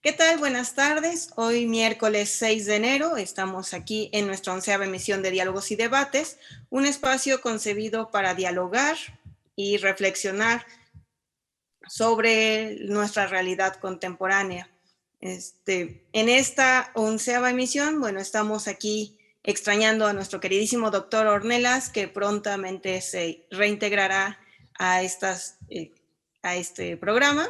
¿Qué tal? Buenas tardes. Hoy miércoles 6 de enero estamos aquí en nuestra 11ª emisión de Diálogos y Debates, un espacio concebido para dialogar y reflexionar sobre nuestra realidad contemporánea. En esta 11ª emisión, bueno, estamos aquí extrañando a nuestro queridísimo doctor Ornelas, que prontamente se reintegrará a este programa.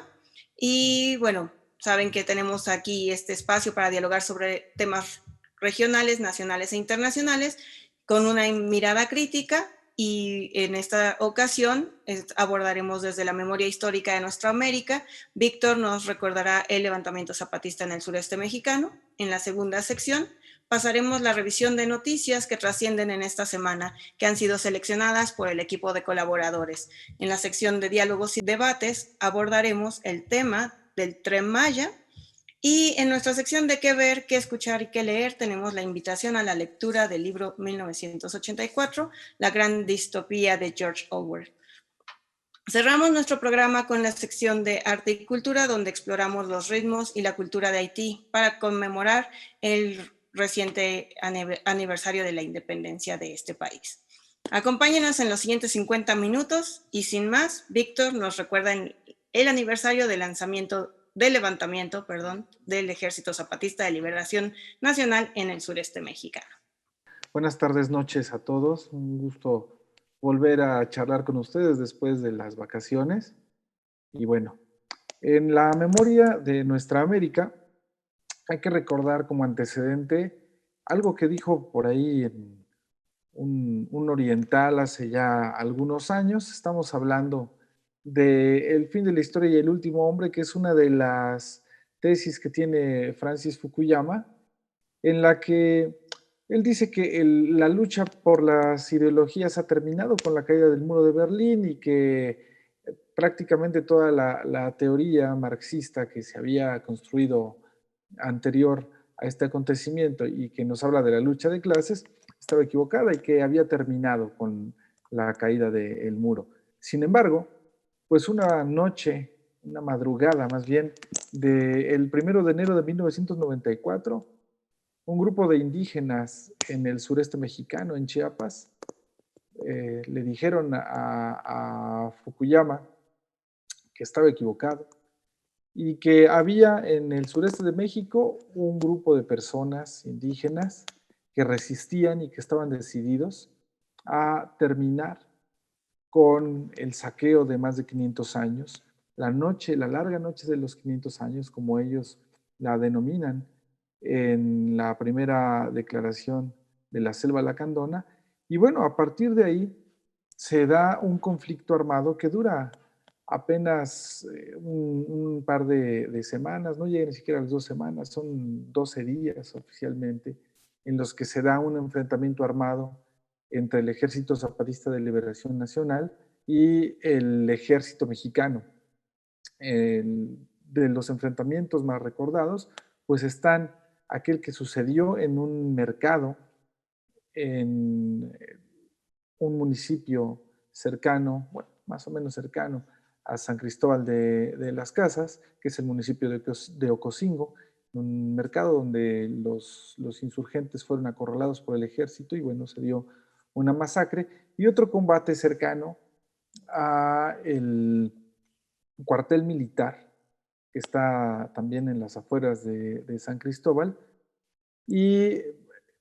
Y bueno, saben que tenemos aquí este espacio para dialogar sobre temas regionales, nacionales e internacionales con una mirada crítica, y en esta ocasión abordaremos desde la memoria histórica de nuestra América. Víctor nos recordará el levantamiento zapatista en el sureste mexicano. En la segunda sección pasaremos la revisión de noticias que trascienden en esta semana, que han sido seleccionadas por el equipo de colaboradores. En la sección de diálogos y debates abordaremos el tema del Tren Maya, y en nuestra sección de qué ver, qué escuchar y qué leer tenemos la invitación a la lectura del libro 1984, La gran distopía de George Orwell. Cerramos nuestro programa con la sección de arte y cultura, donde exploramos los ritmos y la cultura de Haití para conmemorar el reciente aniversario de la independencia de este país. Acompáñenos en los siguientes 50 minutos y sin más, Víctor nos recuerda el aniversario del levantamiento del Ejército Zapatista de Liberación Nacional en el sureste mexicano. Buenas tardes, noches a todos. Un gusto volver a charlar con ustedes después de las vacaciones. Y bueno, en la memoria de nuestra América hay que recordar como antecedente algo que dijo por ahí un oriental hace ya algunos años. Estamos hablando de El fin de la historia y el último hombre, que es una de las tesis que tiene Francis Fukuyama, en la que él dice que la lucha por las ideologías ha terminado con la caída del muro de Berlín y que prácticamente toda la teoría marxista que se había construido anterior a este acontecimiento y que nos habla de la lucha de clases estaba equivocada y que había terminado con la caída del muro. Sin embargo, pues una noche, una madrugada más bien, del 1 de enero de 1994, un grupo de indígenas en el sureste mexicano, en Chiapas, le dijeron a Fukuyama que estaba equivocado y que había en el sureste de México un grupo de personas indígenas que resistían y que estaban decididos a terminar con el saqueo de más de 500 años, la larga noche de los 500 años, como ellos la denominan en la primera declaración de la Selva Lacandona. Y bueno, a partir de ahí se da un conflicto armado que dura apenas un par de semanas, no llega ni siquiera a las 2 semanas, son 12 días oficialmente, en los que se da un enfrentamiento armado entre el Ejército Zapatista de Liberación Nacional y el Ejército Mexicano. De los enfrentamientos más recordados, pues están aquel que sucedió en un mercado en un municipio cercano, bueno, más o menos cercano a San Cristóbal de las Casas, que es el municipio de Ocosingo, un mercado donde los insurgentes fueron acorralados por el ejército y bueno, se dio una masacre, y otro combate cercano a el cuartel militar que está también en las afueras de San Cristóbal, y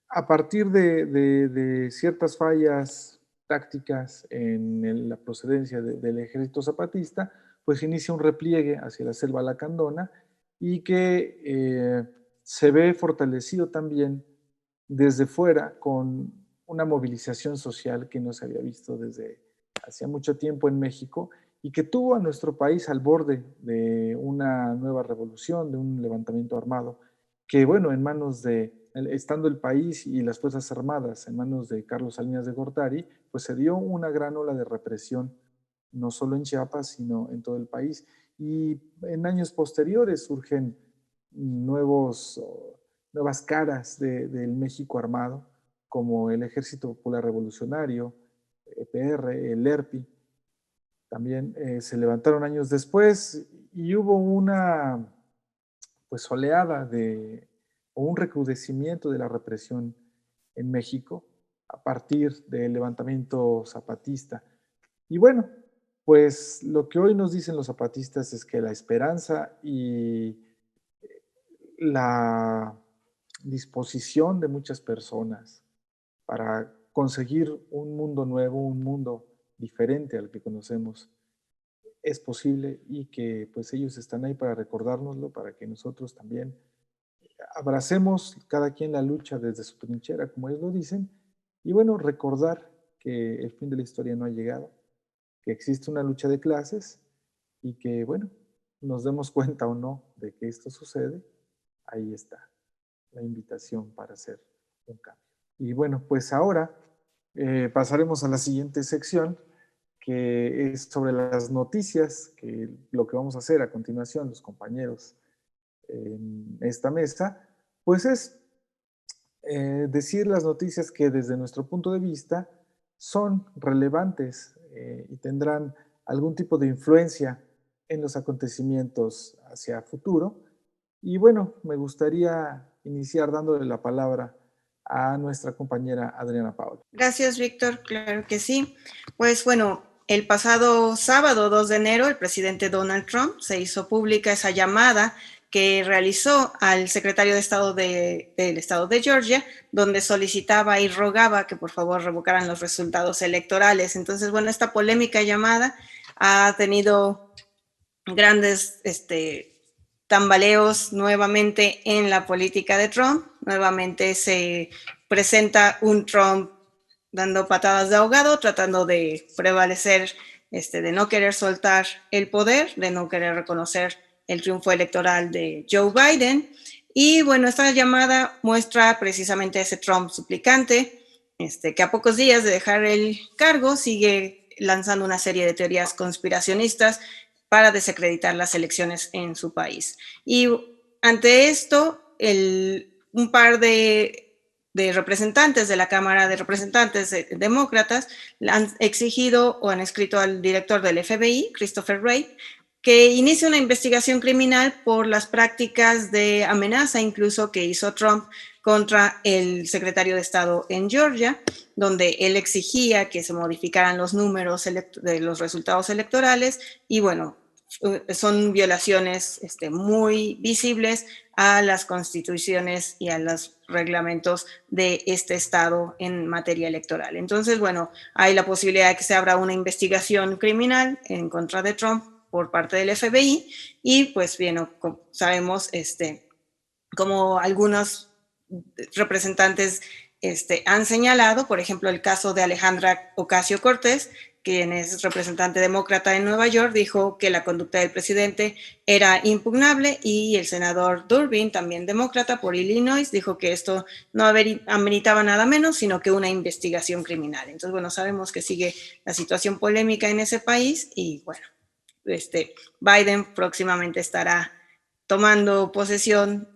a partir de ciertas fallas tácticas en la procedencia del ejército zapatista, pues inicia un repliegue hacia la selva lacandona y que se ve fortalecido también desde fuera con una movilización social que no se había visto desde hacía mucho tiempo en México y que tuvo a nuestro país al borde de una nueva revolución, de un levantamiento armado, que bueno, en manos estando el país y las Fuerzas Armadas en manos de Carlos Salinas de Gortari, pues se dio una gran ola de represión, no solo en Chiapas, sino en todo el país. Y en años posteriores surgen nuevas caras del México armado, como el Ejército Popular Revolucionario, EPR, el ERPI. También se levantaron años después y hubo pues oleada o un recrudecimiento de la represión en México a partir del levantamiento zapatista. Y bueno, pues lo que hoy nos dicen los zapatistas es que la esperanza y la disposición de muchas personas para conseguir un mundo nuevo, un mundo diferente al que conocemos, es posible, y que pues ellos están ahí para recordárnoslo, para que nosotros también abracemos cada quien la lucha desde su trinchera, como ellos lo dicen, y bueno, recordar que el fin de la historia no ha llegado, que existe una lucha de clases y que, bueno, nos demos cuenta o no de que esto sucede, ahí está la invitación para hacer un cambio. Y bueno, pues ahora pasaremos a la siguiente sección, que es sobre las noticias, que lo que vamos a hacer a continuación los compañeros en esta mesa, pues es decir las noticias que desde nuestro punto de vista son relevantes y tendrán algún tipo de influencia en los acontecimientos hacia futuro. Y bueno, me gustaría iniciar dándole la palabra a nuestra compañera Adriana Paola. Gracias, Víctor. Claro que sí. Pues bueno, el pasado sábado 2 de enero, el presidente Donald Trump se hizo pública esa llamada que realizó al secretario de Estado del Estado de Georgia, donde solicitaba y rogaba que por favor revocaran los resultados electorales. Entonces, bueno, esta polémica llamada ha tenido grandes tambaleos nuevamente en la política de Trump. Nuevamente se presenta un Trump dando patadas de ahogado, tratando de prevalecer, de no querer soltar el poder, de no querer reconocer el triunfo electoral de Joe Biden. Y bueno, esta llamada muestra precisamente ese Trump suplicante, que a pocos días de dejar el cargo sigue lanzando una serie de teorías conspiracionistas para desacreditar las elecciones en su país. Y ante esto, un par de representantes de la Cámara de Representantes demócratas han exigido o han escrito al director del FBI, Christopher Wray, que inicie una investigación criminal por las prácticas de amenaza incluso que hizo Trump contra el secretario de Estado en Georgia, donde él exigía que se modificaran los números de los resultados electorales. Y bueno, son violaciones muy visibles a las constituciones y a los reglamentos de este estado en materia electoral. Entonces, bueno, hay la posibilidad de que se abra una investigación criminal en contra de Trump por parte del FBI, y pues bien, como sabemos, como algunos representantes han señalado, por ejemplo, el caso de Alexandria Ocasio-Cortez, quien es representante demócrata en Nueva York, dijo que la conducta del presidente era impugnable, y el senador Durbin, también demócrata por Illinois, dijo que esto no ameritaba nada menos, sino que una investigación criminal. Entonces, bueno, sabemos que sigue la situación polémica en ese país, y bueno, Biden próximamente estará tomando posesión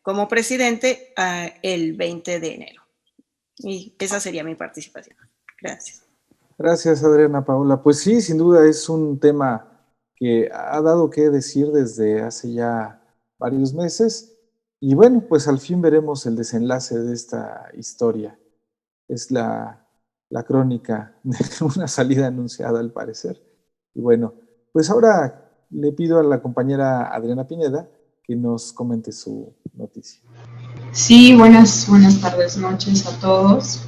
como presidente el 20 de enero. Y esa sería mi participación. Gracias. Gracias, Adriana Paola. Pues sí, sin duda es un tema que ha dado que decir desde hace ya varios meses, y bueno, pues al fin veremos el desenlace de esta historia. Es la crónica de una salida anunciada, al parecer. Y bueno, pues ahora le pido a la compañera Adriana Pineda que nos comente su noticia. Sí, buenas tardes, noches a todos.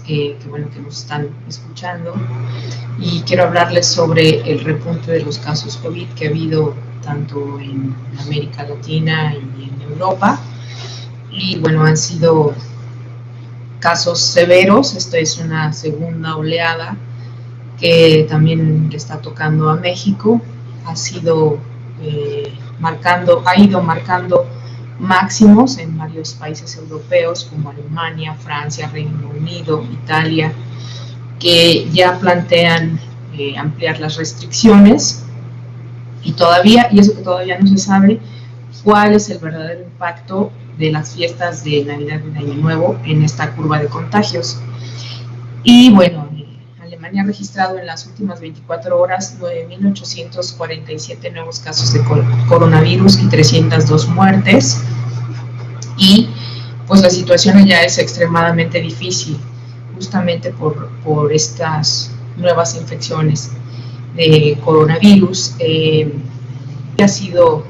Qué bueno que nos están escuchando. Y quiero hablarles sobre el repunte de los casos COVID que ha habido tanto en América Latina y en Europa. Y bueno, han sido casos severos. Esta es una segunda oleada que también le está tocando a México. Ha ido marcando máximos en varios países europeos como Alemania, Francia, Reino Unido, Italia, que ya plantean ampliar las restricciones, y eso que todavía no se sabe cuál es el verdadero impacto de las fiestas de Navidad y de Año Nuevo en esta curva de contagios. Y bueno, Alemania ha registrado en las últimas 24 horas 9.847 nuevos casos de coronavirus y 302 muertes. Y pues la situación allá es extremadamente difícil, justamente por estas nuevas infecciones de coronavirus. Ha sido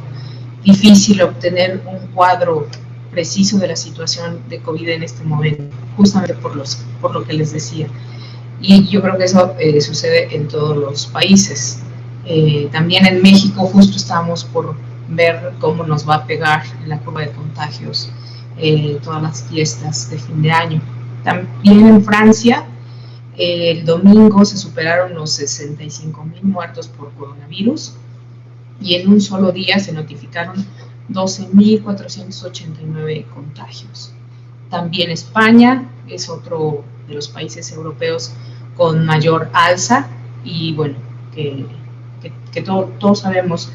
difícil obtener un cuadro preciso de la situación de COVID en este momento, justamente por lo que les decía. Y yo creo que eso sucede en todos los países. También en México justo estamos por ver cómo nos va a pegar en la curva de contagios todas las fiestas de fin de año. También en Francia, el domingo se superaron los 65,000 muertos por coronavirus y en un solo día se notificaron 12.489 contagios. También España es otro de los países europeos con mayor alza y bueno, que todos sabemos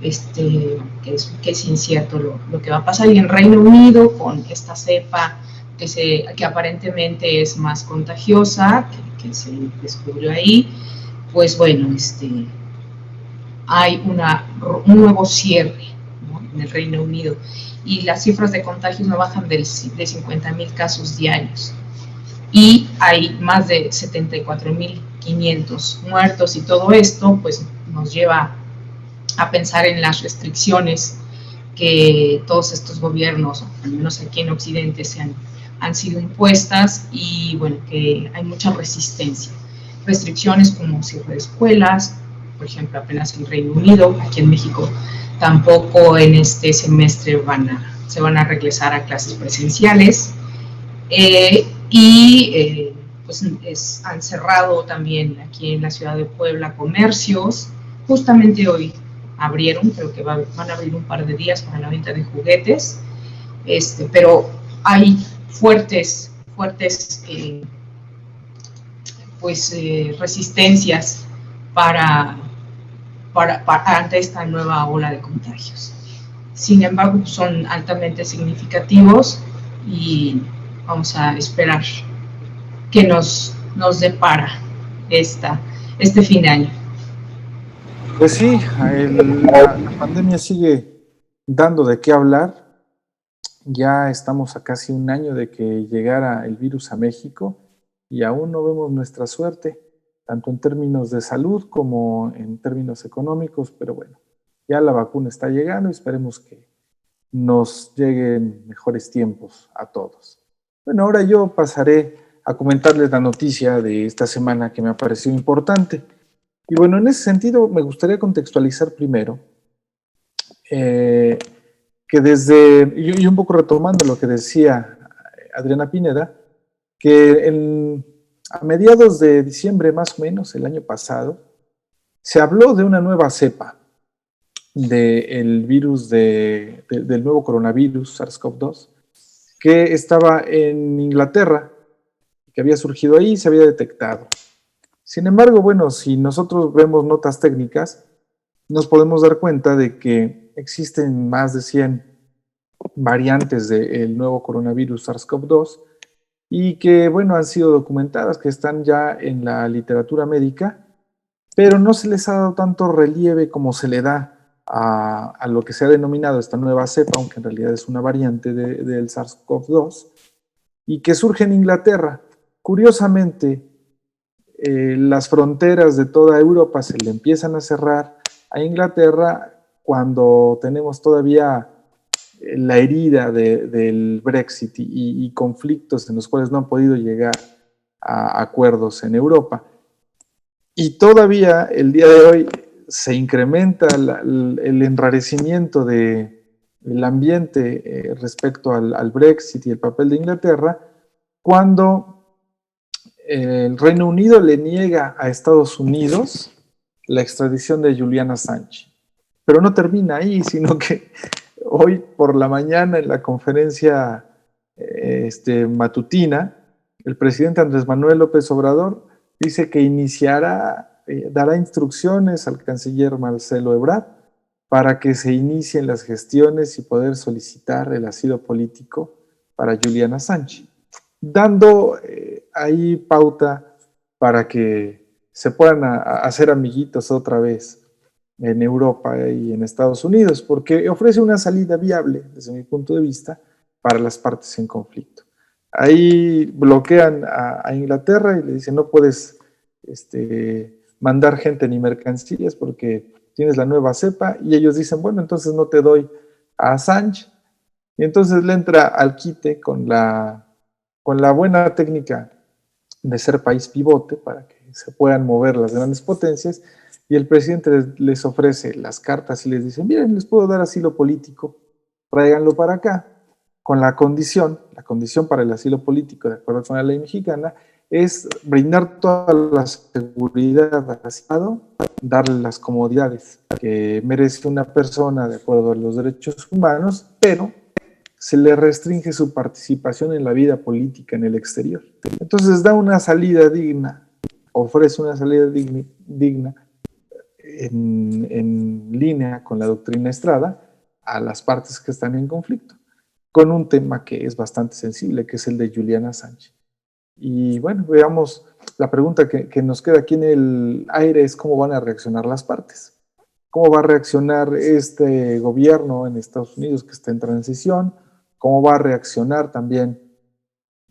que es incierto lo que va a pasar. Y en Reino Unido, con esta cepa que aparentemente es más contagiosa, que se descubrió ahí, pues bueno, hay un nuevo cierre, ¿no?, en el Reino Unido, y las cifras de contagios no bajan de 50,000 casos diarios, y hay más de 74,500 muertos, y todo esto pues nos lleva a pensar en las restricciones que todos estos gobiernos, al menos aquí en Occidente, han sido impuestas, y bueno, que hay mucha resistencia. Restricciones como cierre de escuelas, por ejemplo, apenas en Reino Unido. Aquí en México tampoco en este semestre se van a regresar a clases presenciales, pues han cerrado también aquí en la ciudad de Puebla comercios. Justamente hoy abrieron, creo que van a abrir un par de días para la venta de juguetes, pero hay fuertes resistencias ante esta nueva ola de contagios. Sin embargo, son altamente significativos y vamos a esperar que nos depara este fin de año. Pues sí, la pandemia sigue dando de qué hablar. Ya estamos a casi un año de que llegara el virus a México y aún no vemos nuestra suerte, tanto en términos de salud como en términos económicos, pero bueno, ya la vacuna está llegando y esperemos que nos lleguen mejores tiempos a todos. Bueno, ahora yo pasaré a comentarles la noticia de esta semana que me ha parecido importante. Y bueno, en ese sentido me gustaría contextualizar primero que y un poco retomando lo que decía Adriana Pineda, que a mediados de diciembre más o menos, el año pasado, se habló de una nueva cepa del virus del nuevo coronavirus SARS-CoV-2 que estaba en Inglaterra, que había surgido ahí y se había detectado. Sin embargo, bueno, si nosotros vemos notas técnicas, nos podemos dar cuenta de que existen más de 100 variantes del nuevo coronavirus SARS-CoV-2 y que, bueno, han sido documentadas, que están ya en la literatura médica, pero no se les ha dado tanto relieve como se le da a lo que se ha denominado esta nueva cepa, aunque en realidad es una variante del SARS-CoV-2, y que surge en Inglaterra. Curiosamente, las fronteras de toda Europa se le empiezan a cerrar a Inglaterra cuando tenemos todavía la herida del Brexit y conflictos en los cuales no han podido llegar a acuerdos en Europa. Y todavía el día de hoy se incrementa el enrarecimiento del ambiente respecto al Brexit y el papel de Inglaterra cuando el Reino Unido le niega a Estados Unidos la extradición de Julian Assange. Pero no termina ahí, sino que hoy por la mañana en la conferencia matutina, el presidente Andrés Manuel López Obrador dice que dará instrucciones al canciller Marcelo Ebrard para que se inicien las gestiones y poder solicitar el asilo político para Julian Assange, dando ahí pauta para que se puedan a hacer amiguitos otra vez en Europa y en Estados Unidos, porque ofrece una salida viable, desde mi punto de vista, para las partes en conflicto. Ahí bloquean a Inglaterra y le dicen no puedes mandar gente ni mercancías porque tienes la nueva cepa, y ellos dicen, bueno, entonces no te doy a Assange, y entonces le entra al quite con la buena técnica de ser país pivote para que se puedan mover las grandes potencias, y el presidente les ofrece las cartas y les dice, miren, les puedo dar asilo político, tráiganlo para acá, con la condición para el asilo político, de acuerdo con la ley mexicana, es brindar toda la seguridad al Estado, darle las comodidades que merece una persona de acuerdo a los derechos humanos, pero se le restringe su participación en la vida política en el exterior. Entonces da una salida digna, ofrece una salida digna en línea con la doctrina Estrada a las partes que están en conflicto, con un tema que es bastante sensible, que es el de Julian Assange. Y bueno, veamos, la pregunta que nos queda aquí en el aire es cómo van a reaccionar las partes. ¿Cómo va a reaccionar este gobierno en Estados Unidos que está en transición? ¿Cómo va a reaccionar también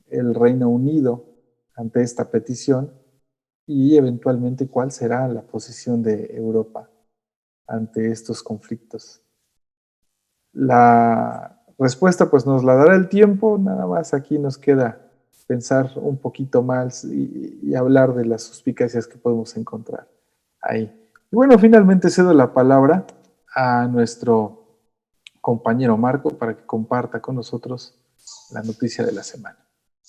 el Reino Unido ante esta petición? Y eventualmente, ¿cuál será la posición de Europa ante estos conflictos? La respuesta pues nos la dará el tiempo, nada más aquí nos queda pensar un poquito más y hablar de las suspicacias que podemos encontrar ahí. Y bueno, finalmente cedo la palabra a nuestro compañero Marco para que comparta con nosotros la noticia de la semana.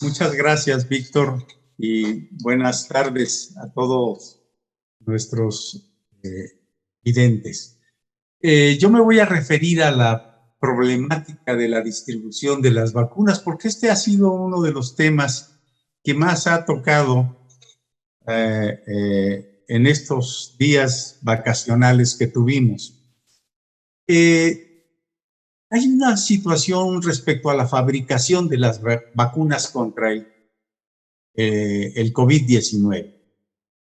Muchas gracias, Víctor, y buenas tardes a todos nuestros videntes. Yo me voy a referir a la problemática de la distribución de las vacunas, porque este ha sido uno de los temas que más ha tocado en estos días vacacionales que tuvimos. Hay una situación respecto a la fabricación de las vacunas contra el COVID-19,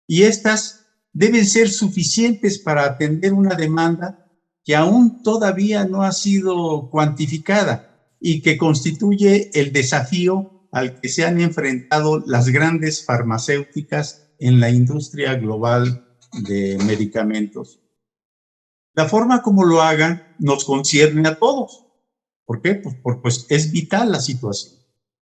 y estas deben ser suficientes para atender una demanda que aún todavía no ha sido cuantificada y que constituye el desafío al que se han enfrentado las grandes farmacéuticas en la industria global de medicamentos. La forma como lo hagan nos concierne a todos. ¿Por qué? Pues es vital la situación.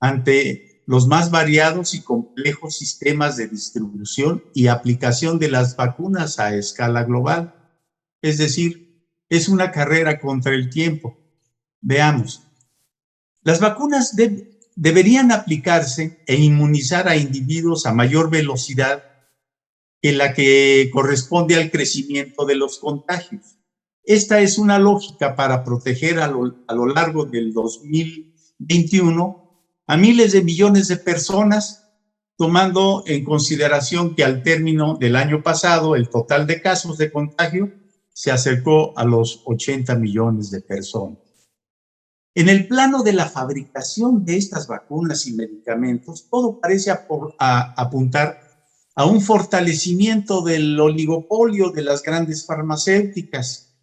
Ante los más variados y complejos sistemas de distribución y aplicación de las vacunas a escala global. Es decir, es una carrera contra el tiempo. Veamos. Las vacunas deberían aplicarse e inmunizar a individuos a mayor velocidad que la que corresponde al crecimiento de los contagios. Esta es una lógica para proteger a lo largo del 2021 a miles de millones de personas, tomando en consideración que al término del año pasado el total de casos de contagio se acercó a los 80 millones de personas. En el plano de la fabricación de estas vacunas y medicamentos, todo parece apuntar a un fortalecimiento del oligopolio de las grandes farmacéuticas,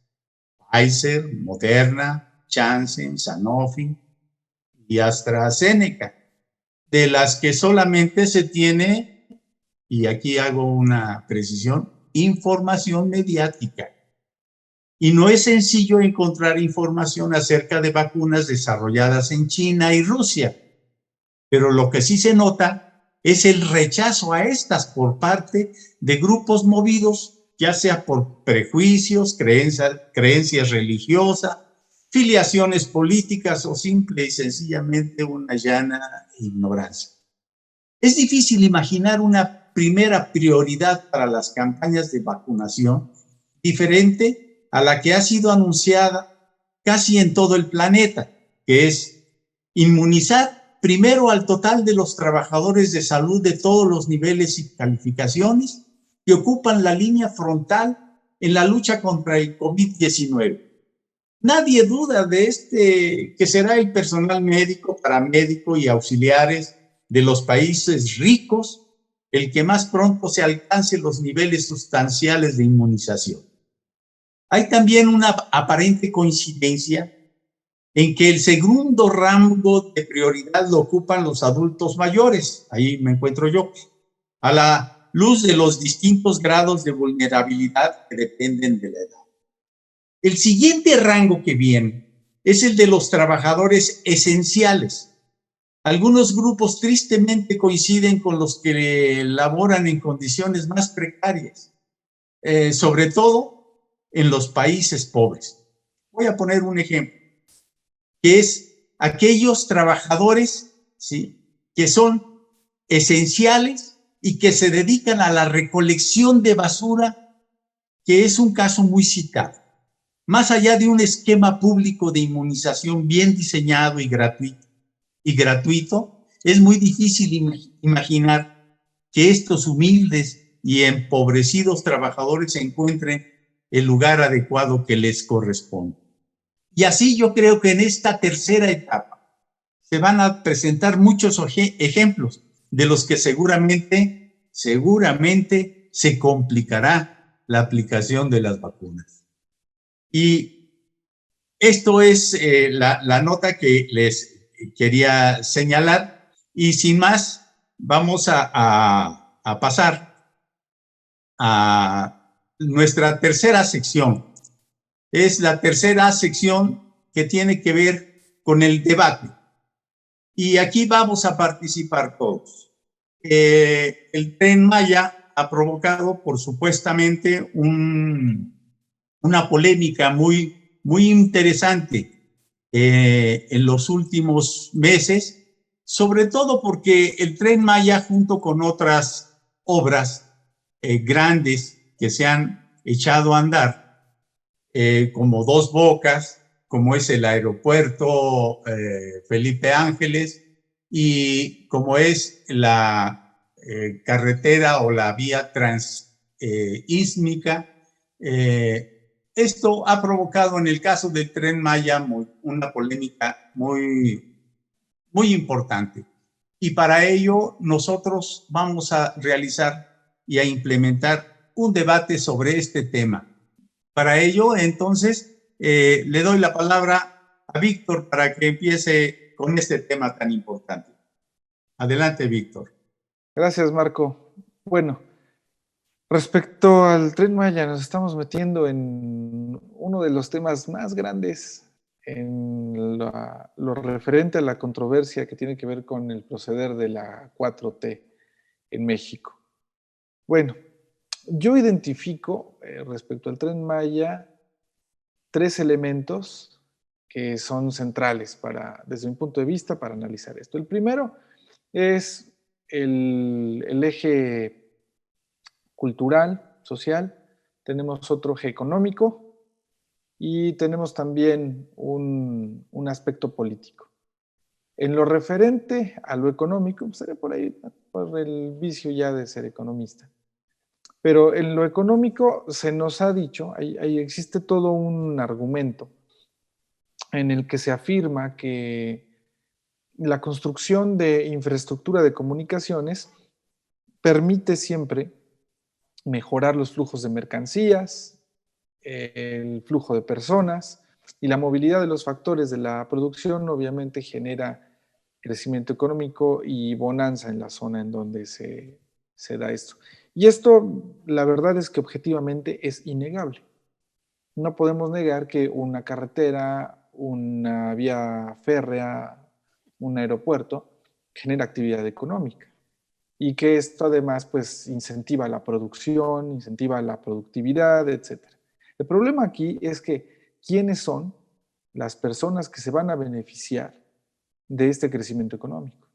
Pfizer, Moderna, Janssen, Sanofi y AstraZeneca, de las que solamente se tiene, y aquí hago una precisión, información mediática. Y no es sencillo encontrar información acerca de vacunas desarrolladas en China y Rusia, pero lo que sí se nota es el rechazo a estas por parte de grupos movidos, ya sea por prejuicios, creencias religiosas, filiaciones políticas o simple y sencillamente una llana ignorancia. Es difícil imaginar una primera prioridad para las campañas de vacunación diferente a la que ha sido anunciada casi en todo el planeta, que es inmunizar primero al total de los trabajadores de salud de todos los niveles y calificaciones que ocupan la línea frontal en la lucha contra el COVID-19. Nadie duda de que será el personal médico, paramédico y auxiliares de los países ricos el que más pronto se alcancen los niveles sustanciales de inmunización. Hay también una aparente coincidencia en que el segundo rango de prioridad lo ocupan los adultos mayores, ahí me encuentro yo, a la luz de los distintos grados de vulnerabilidad que dependen de la edad. El siguiente rango que viene es el de los trabajadores esenciales. Algunos grupos tristemente coinciden con los que laboran en condiciones más precarias, sobre todo en los países pobres. Voy a poner un ejemplo, que es aquellos trabajadores, ¿sí?, que son esenciales y que se dedican a la recolección de basura, que es un caso muy citado. Más allá de un esquema público de inmunización bien diseñado y gratuito, es muy difícil imaginar que estos humildes y empobrecidos trabajadores encuentren el lugar adecuado que les corresponde. Y así yo creo que en esta tercera etapa se van a presentar muchos ejemplos de los que seguramente se complicará la aplicación de las vacunas. Y esto es la nota que les quería señalar. Y sin más, vamos a pasar a nuestra tercera sección. Es la tercera sección que tiene que ver con el debate. Y aquí vamos a participar todos. El Tren Maya ha provocado, por supuestamente, una polémica muy interesante en los últimos meses, sobre todo porque el Tren Maya, junto con otras obras grandes que se han echado a andar, como Dos Bocas, como es el aeropuerto Felipe Ángeles, y como es la carretera o la vía transísmica, esto ha provocado en el caso del Tren Maya una polémica muy importante. Y para ello nosotros vamos a realizar y a implementar un debate sobre este tema. Para ello, entonces, le doy la palabra a Víctor para que empiece con este tema tan importante. Adelante, Víctor. Gracias, Marco. Bueno, respecto al Tren Maya, nos estamos metiendo en uno de los temas más grandes en lo referente a la controversia que tiene que ver con el proceder de la 4T en México. Bueno, yo identifico respecto al Tren Maya 3 elementos que son centrales desde mi punto de vista para analizar esto. El primero es el eje cultural, social, tenemos otro eje económico y tenemos también un aspecto político. En lo referente a lo económico, pues seré por ahí, por el vicio ya de ser economista. Pero en lo económico se nos ha dicho, ahí existe todo un argumento en el que se afirma que la construcción de infraestructura de comunicaciones permite siempre mejorar los flujos de mercancías, el flujo de personas y la movilidad de los factores de la producción obviamente genera crecimiento económico y bonanza en la zona en donde se da esto. Y esto, la verdad es que objetivamente es innegable. No podemos negar que una carretera, una vía férrea, un aeropuerto, genera actividad económica. Y que esto además pues incentiva la producción, incentiva la productividad, etc. El problema aquí es que ¿quiénes son las personas que se van a beneficiar de este crecimiento económico?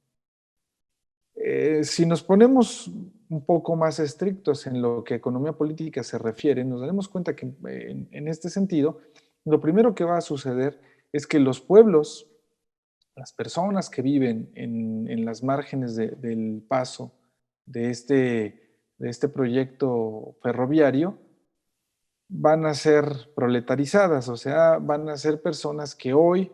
Si nos ponemos un poco más estrictos en lo que a economía política se refiere, nos daremos cuenta que en este sentido, lo primero que va a suceder es que los pueblos, las personas que viven en las márgenes del paso de este proyecto ferroviario, van a ser proletarizadas, o sea, van a ser personas que hoy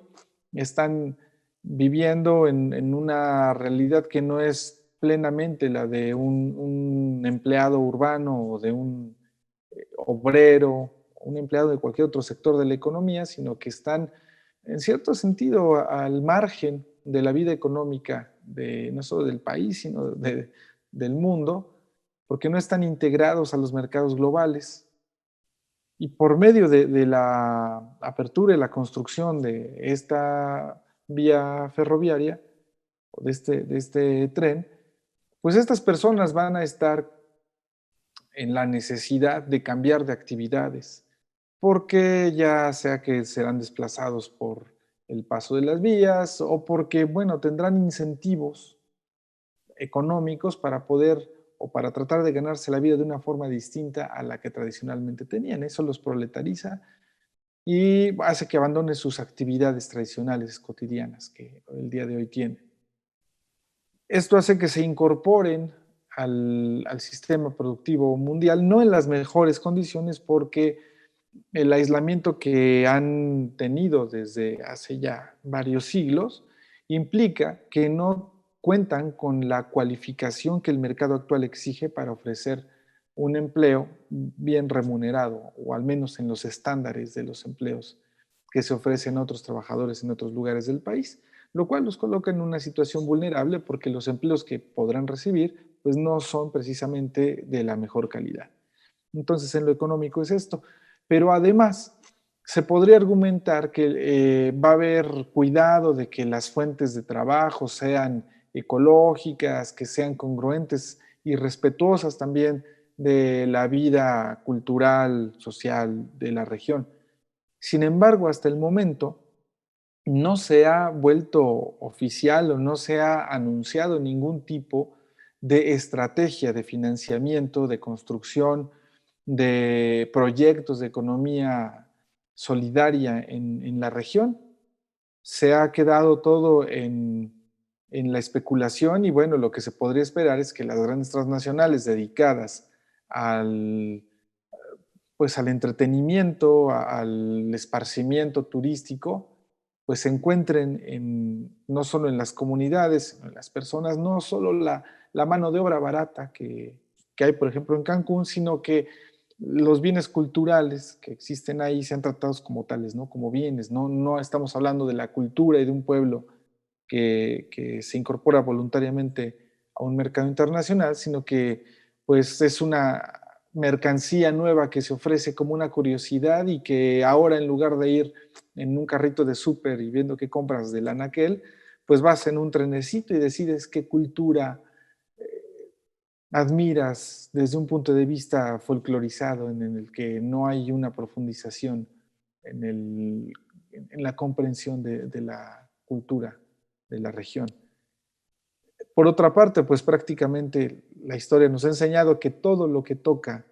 están viviendo en una realidad que no es plenamente la de un empleado urbano o de un obrero, un empleado de cualquier otro sector de la economía, sino que están en cierto sentido al margen de la vida económica no solo del país, sino del mundo, porque no están integrados a los mercados globales. Y por medio de la apertura y la construcción de esta vía ferroviaria, o de este tren, pues estas personas van a estar en la necesidad de cambiar de actividades, porque ya sea que serán desplazados por el paso de las vías o porque, bueno, tendrán incentivos económicos para poder o para tratar de ganarse la vida de una forma distinta a la que tradicionalmente tenían. Eso los proletariza y hace que abandonen sus actividades tradicionales cotidianas que el día de hoy tienen. Esto hace que se incorporen al sistema productivo mundial, no en las mejores condiciones, porque el aislamiento que han tenido desde hace ya varios siglos implica que no cuentan con la cualificación que el mercado actual exige para ofrecer un empleo bien remunerado, o al menos en los estándares de los empleos que se ofrecen a otros trabajadores en otros lugares del país, lo cual los coloca en una situación vulnerable porque los empleos que podrán recibir pues no son precisamente de la mejor calidad. Entonces, en lo económico es esto. Pero además, se podría argumentar que va a haber cuidado de que las fuentes de trabajo sean ecológicas, que sean congruentes y respetuosas también de la vida cultural, social de la región. Sin embargo, hasta el momento no se ha vuelto oficial o no se ha anunciado ningún tipo de estrategia de financiamiento, de construcción, de proyectos de economía solidaria en la región. Se ha quedado todo en la especulación y bueno, lo que se podría esperar es que las grandes transnacionales dedicadas al, pues, al entretenimiento, al esparcimiento turístico, pues se encuentren no solo en las comunidades, sino en las personas, no solo la mano de obra barata que hay, por ejemplo, en Cancún, sino que los bienes culturales que existen ahí sean tratados como tales, ¿no? Como bienes, no estamos hablando de la cultura y de un pueblo que se incorpora voluntariamente a un mercado internacional, sino que pues es una mercancía nueva que se ofrece como una curiosidad y que ahora en lugar de ir en un carrito de súper y viendo qué compras del anaquel, pues vas en un trenecito y decides qué cultura admiras desde un punto de vista folclorizado en el que no hay una profundización en la comprensión de la cultura de la región. Por otra parte, pues prácticamente la historia nos ha enseñado que todo lo que toca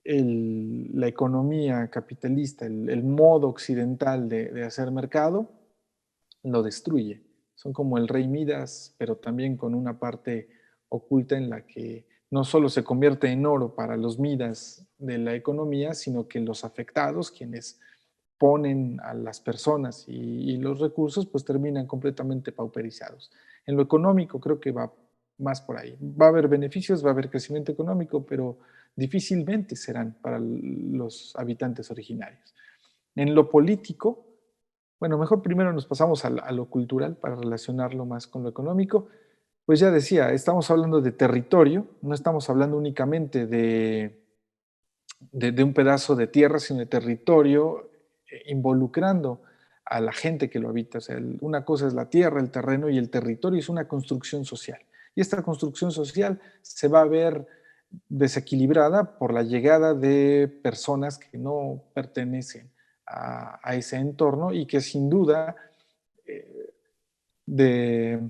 la economía capitalista, el modo occidental de hacer mercado, lo destruye. Son como el rey Midas, pero también con una parte oculta en la que no solo se convierte en oro para los Midas de la economía, sino que los afectados, quienes ponen a las personas y los recursos, pues terminan completamente pauperizados. En lo económico creo que va más por ahí. Va a haber beneficios, va a haber crecimiento económico, pero difícilmente serán para los habitantes originarios. En lo político, bueno, mejor primero nos pasamos a lo cultural para relacionarlo más con lo económico. Pues ya decía, estamos hablando de territorio, no estamos hablando únicamente de un pedazo de tierra, sino de territorio involucrando a la gente que lo habita. O sea, una cosa es la tierra, el terreno, y el territorio es una construcción social. Y esta construcción social se va a ver desequilibrada por la llegada de personas que no pertenecen a ese entorno y que sin duda de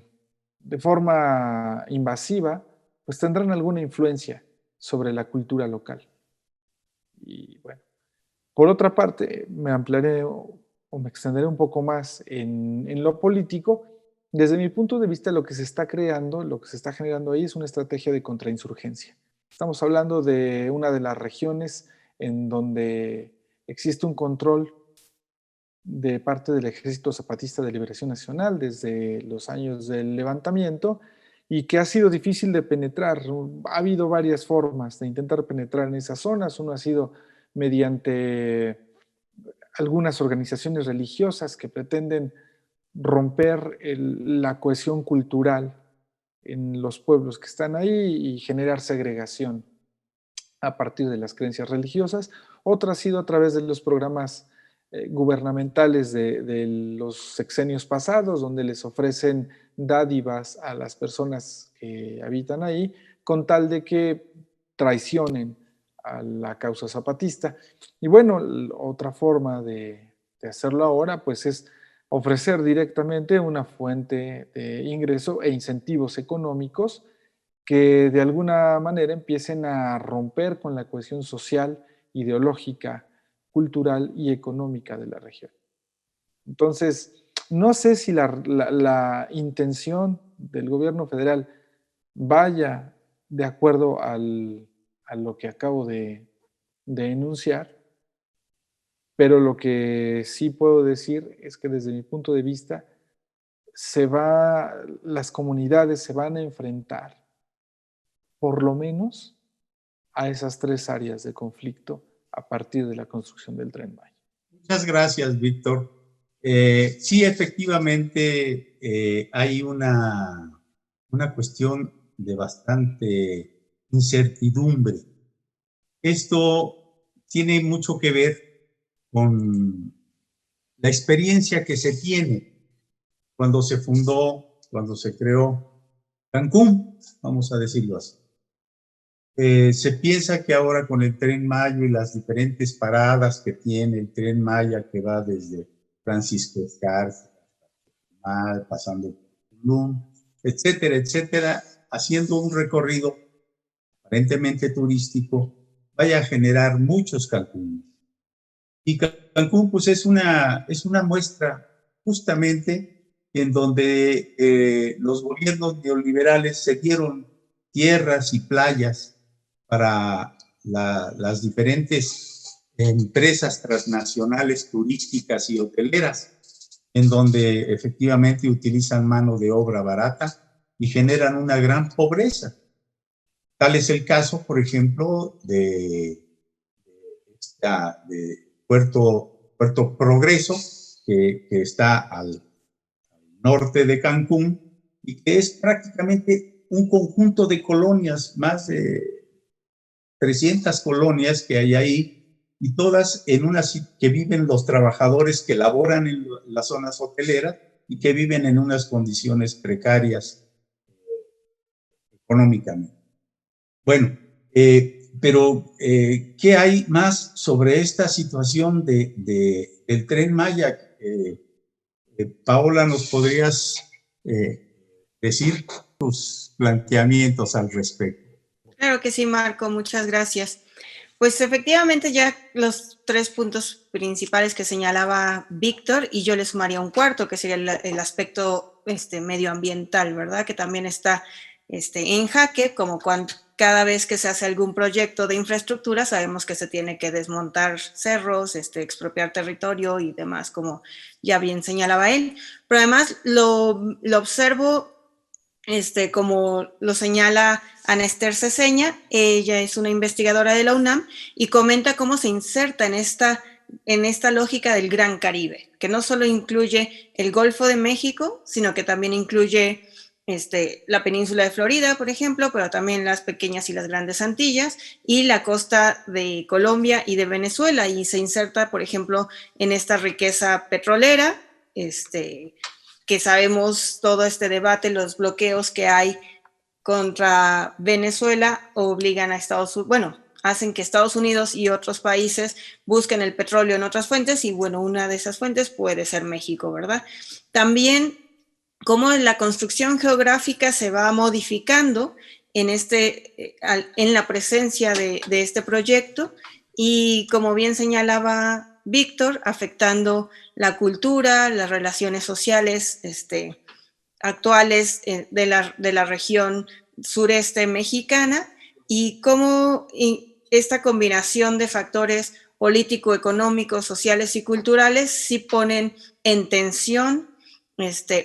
forma invasiva pues tendrán alguna influencia sobre la cultura local. Y bueno, por otra parte, me ampliaré o me extenderé un poco más en lo político. Desde mi punto de vista, lo que se está creando, lo que se está generando ahí es una estrategia de contrainsurgencia. Estamos hablando de una de las regiones en donde existe un control de parte del Ejército Zapatista de Liberación Nacional desde los años del levantamiento y que ha sido difícil de penetrar. Ha habido varias formas de intentar penetrar en esas zonas. Uno ha sido mediante algunas organizaciones religiosas que pretenden romper la cohesión cultural en los pueblos que están ahí y generar segregación a partir de las creencias religiosas. Otra ha sido a través de los programas gubernamentales de los sexenios pasados, donde les ofrecen dádivas a las personas que habitan ahí, con tal de que traicionen a la causa zapatista. Y bueno, otra forma de hacerlo ahora, pues es ofrecer directamente una fuente de ingreso e incentivos económicos que de alguna manera empiecen a romper con la cohesión social, ideológica, cultural y económica de la región. Entonces, no sé si la intención del gobierno federal vaya de acuerdo a lo que acabo de enunciar, pero lo que sí puedo decir es que desde mi punto de vista, las comunidades se van a enfrentar por lo menos a esas 3 áreas de conflicto a partir de la construcción del Tren Maya. Muchas gracias, Víctor. Sí, efectivamente, hay una cuestión de bastante incertidumbre. Esto tiene mucho que ver con la experiencia que se tiene cuando se fundó, cuando se creó Cancún, vamos a decirlo así. Se piensa que ahora con el Tren Maya y las diferentes paradas que tiene el Tren Maya, que va desde Francisco Escarce, pasando por Tulum, etcétera, etcétera, haciendo un recorrido aparentemente turístico, vaya a generar muchos Cancún. Y Cancún pues es una muestra justamente en donde los gobiernos neoliberales se dieron tierras y playas para las diferentes empresas transnacionales turísticas y hoteleras, en donde efectivamente utilizan mano de obra barata y generan una gran pobreza. Tal es el caso, por ejemplo, de Puerto Progreso, que está al norte de Cancún y que es prácticamente un conjunto de colonias, más de 300 colonias que hay ahí, y todas que viven los trabajadores que laboran en las zonas hoteleras y que viven en unas condiciones precarias económicamente. Bueno, pero ¿qué hay más sobre esta situación del Tren Maya? Paola, ¿nos podrías decir tus planteamientos al respecto? Claro que sí, Marco, muchas gracias. Pues efectivamente ya los 3 puntos principales que señalaba Víctor, y yo le sumaría un cuarto, que sería el aspecto medioambiental, ¿verdad? Que también está en jaque, como cada vez que se hace algún proyecto de infraestructura, sabemos que se tiene que desmontar cerros, expropiar territorio y demás, como ya bien señalaba él. Pero además lo observo como lo señala Ana Esther Ceseña. Ella es una investigadora de la UNAM y comenta cómo se inserta en esta lógica del Gran Caribe, que no solo incluye el Golfo de México, sino que también incluye la península de Florida, por ejemplo, pero también las pequeñas y las grandes Antillas y la costa de Colombia y de Venezuela, y se inserta, por ejemplo, en esta riqueza petrolera, que sabemos todo este debate, los bloqueos que hay contra Venezuela obligan a hacen que Estados Unidos y otros países busquen el petróleo en otras fuentes, y bueno, una de esas fuentes puede ser México, ¿verdad? También cómo la construcción geográfica se va modificando en la presencia de este proyecto, y como bien señalaba Víctor, afectando la cultura, las relaciones sociales actuales de la región sureste mexicana, y cómo esta combinación de factores político, económicos, sociales y culturales sí ponen en tensión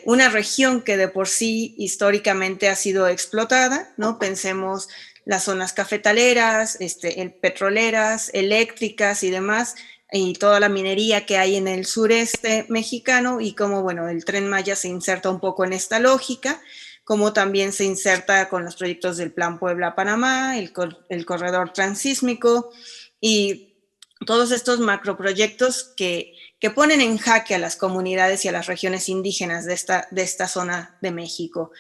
una región que de por sí históricamente ha sido explotada, ¿no? Pensemos las zonas cafetaleras, petroleras, eléctricas y demás, y toda la minería que hay en el sureste mexicano, y cómo, bueno, el Tren Maya se inserta un poco en esta lógica, como también se inserta con los proyectos del Plan Puebla-Panamá, el corredor transísmico y todos estos macroproyectos que ponen en jaque a las comunidades y a las regiones indígenas de esta zona de México.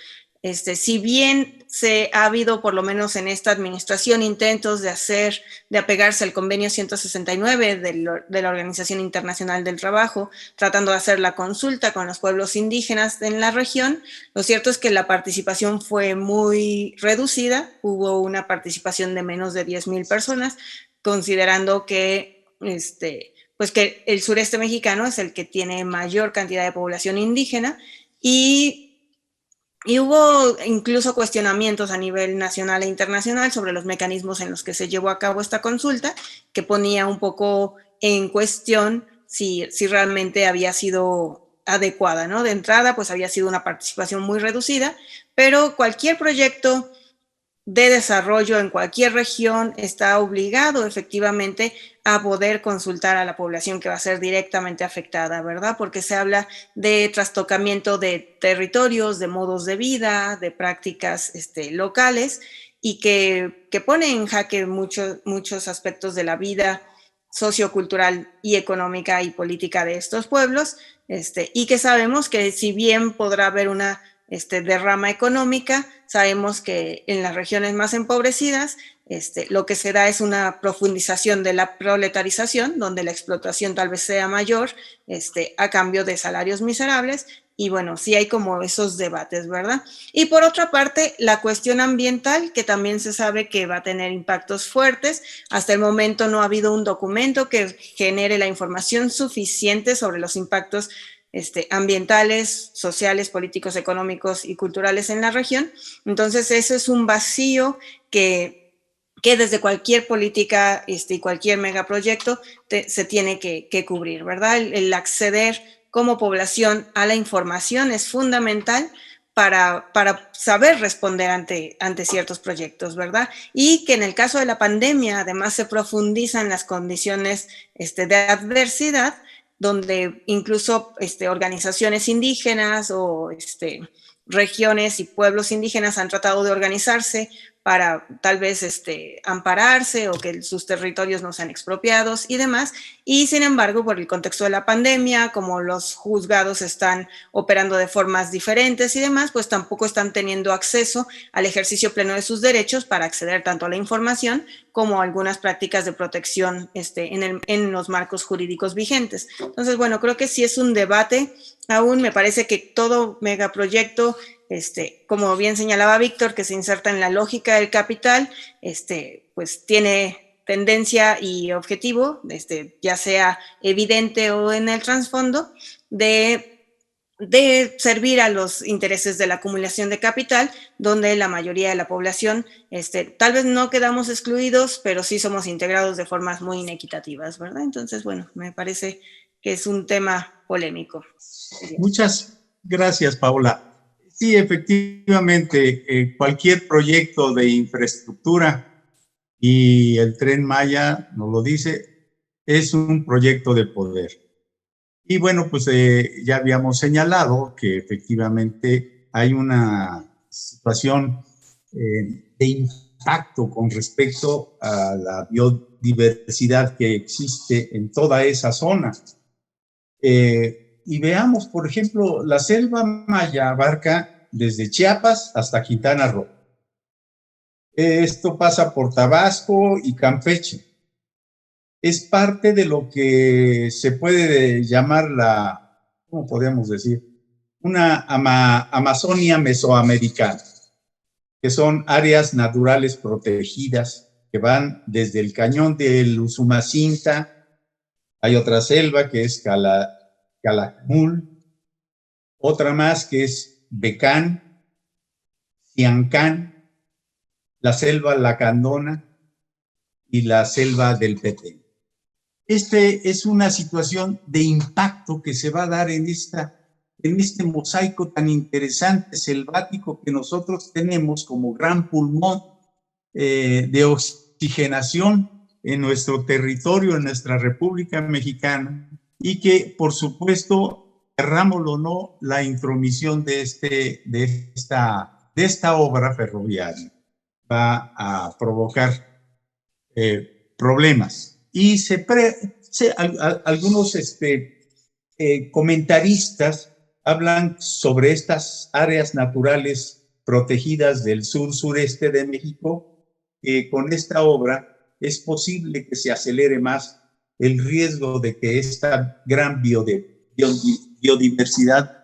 Si bien ha habido, por lo menos en esta administración, intentos de apegarse al convenio 169 de la Organización Internacional del Trabajo, tratando de hacer la consulta con los pueblos indígenas en la región, lo cierto es que la participación fue muy reducida, hubo una participación de menos de 10,000 personas, considerando que pues que el sureste mexicano es el que tiene mayor cantidad de población indígena, y hubo incluso cuestionamientos a nivel nacional e internacional sobre los mecanismos en los que se llevó a cabo esta consulta, que ponía un poco en cuestión si realmente había sido adecuada, ¿no? De entrada, pues había sido una participación muy reducida, pero cualquier proyecto de desarrollo en cualquier región está obligado efectivamente a poder consultar a la población que va a ser directamente afectada, ¿verdad? Porque se habla de trastocamiento de territorios, de modos de vida, de prácticas locales, y que pone en jaque muchos aspectos de la vida sociocultural y económica y política de estos pueblos, y que sabemos que si bien podrá haber una derrama económica, sabemos que en las regiones más empobrecidas lo que se da es una profundización de la proletarización, donde la explotación tal vez sea mayor a cambio de salarios miserables. Y bueno, sí hay como esos debates, ¿verdad? Y por otra parte, la cuestión ambiental, que también se sabe que va a tener impactos fuertes. Hasta el momento no ha habido un documento que genere la información suficiente sobre los impactos ambientales, sociales, políticos, económicos y culturales en la región. Entonces, eso es un vacío que desde cualquier política y cualquier megaproyecto se tiene que cubrir, ¿verdad? El acceder como población a la información es fundamental para saber responder ante ciertos proyectos, ¿verdad? Y que en el caso de la pandemia, además, se profundizan las condiciones de adversidad, donde incluso organizaciones indígenas o regiones y pueblos indígenas han tratado de organizarse para tal vez ampararse o que sus territorios no sean expropiados y demás. Y sin embargo, por el contexto de la pandemia, como los juzgados están operando de formas diferentes y demás, pues tampoco están teniendo acceso al ejercicio pleno de sus derechos para acceder tanto a la información como a algunas prácticas de protección en los marcos jurídicos vigentes. Entonces, bueno, creo que sí es un debate. Aún me parece que todo megaproyecto, como bien señalaba Víctor, que se inserta en la lógica del capital, pues tiene tendencia y objetivo, ya sea evidente o en el trasfondo, de servir a los intereses de la acumulación de capital, donde la mayoría de la población, tal vez no quedamos excluidos, pero sí somos integrados de formas muy inequitativas, ¿verdad? Entonces, bueno, me parece que es un tema polémico. Muchas gracias, Paola. Sí, efectivamente, cualquier proyecto de infraestructura, y el Tren Maya nos lo dice, es un proyecto de poder. Y bueno, pues ya habíamos señalado que efectivamente hay una situación de impacto con respecto a la biodiversidad que existe en toda esa zona. Y veamos, por ejemplo, la selva maya abarca desde Chiapas hasta Quintana Roo. Esto pasa por Tabasco y Campeche. Es parte de lo que se puede llamar ¿cómo podríamos decir? Una Amazonia mesoamericana, que son áreas naturales protegidas que van desde el cañón del Usumacinta. Hay otra selva que es Calakmul, otra más que es Becán, Siancán, la selva Lacandona y la selva del Petén. Es una situación de impacto que se va a dar en esta en este mosaico tan interesante selvático que nosotros tenemos como gran pulmón de oxigenación en nuestro territorio, en nuestra República Mexicana, y que, por supuesto, querrámoslo o no, la intromisión de esta obra ferroviaria va a provocar problemas. Y algunos comentaristas hablan sobre estas áreas naturales protegidas del sur-sureste de México. Con esta obra es posible que se acelere más el riesgo de que esta gran biodiversidad,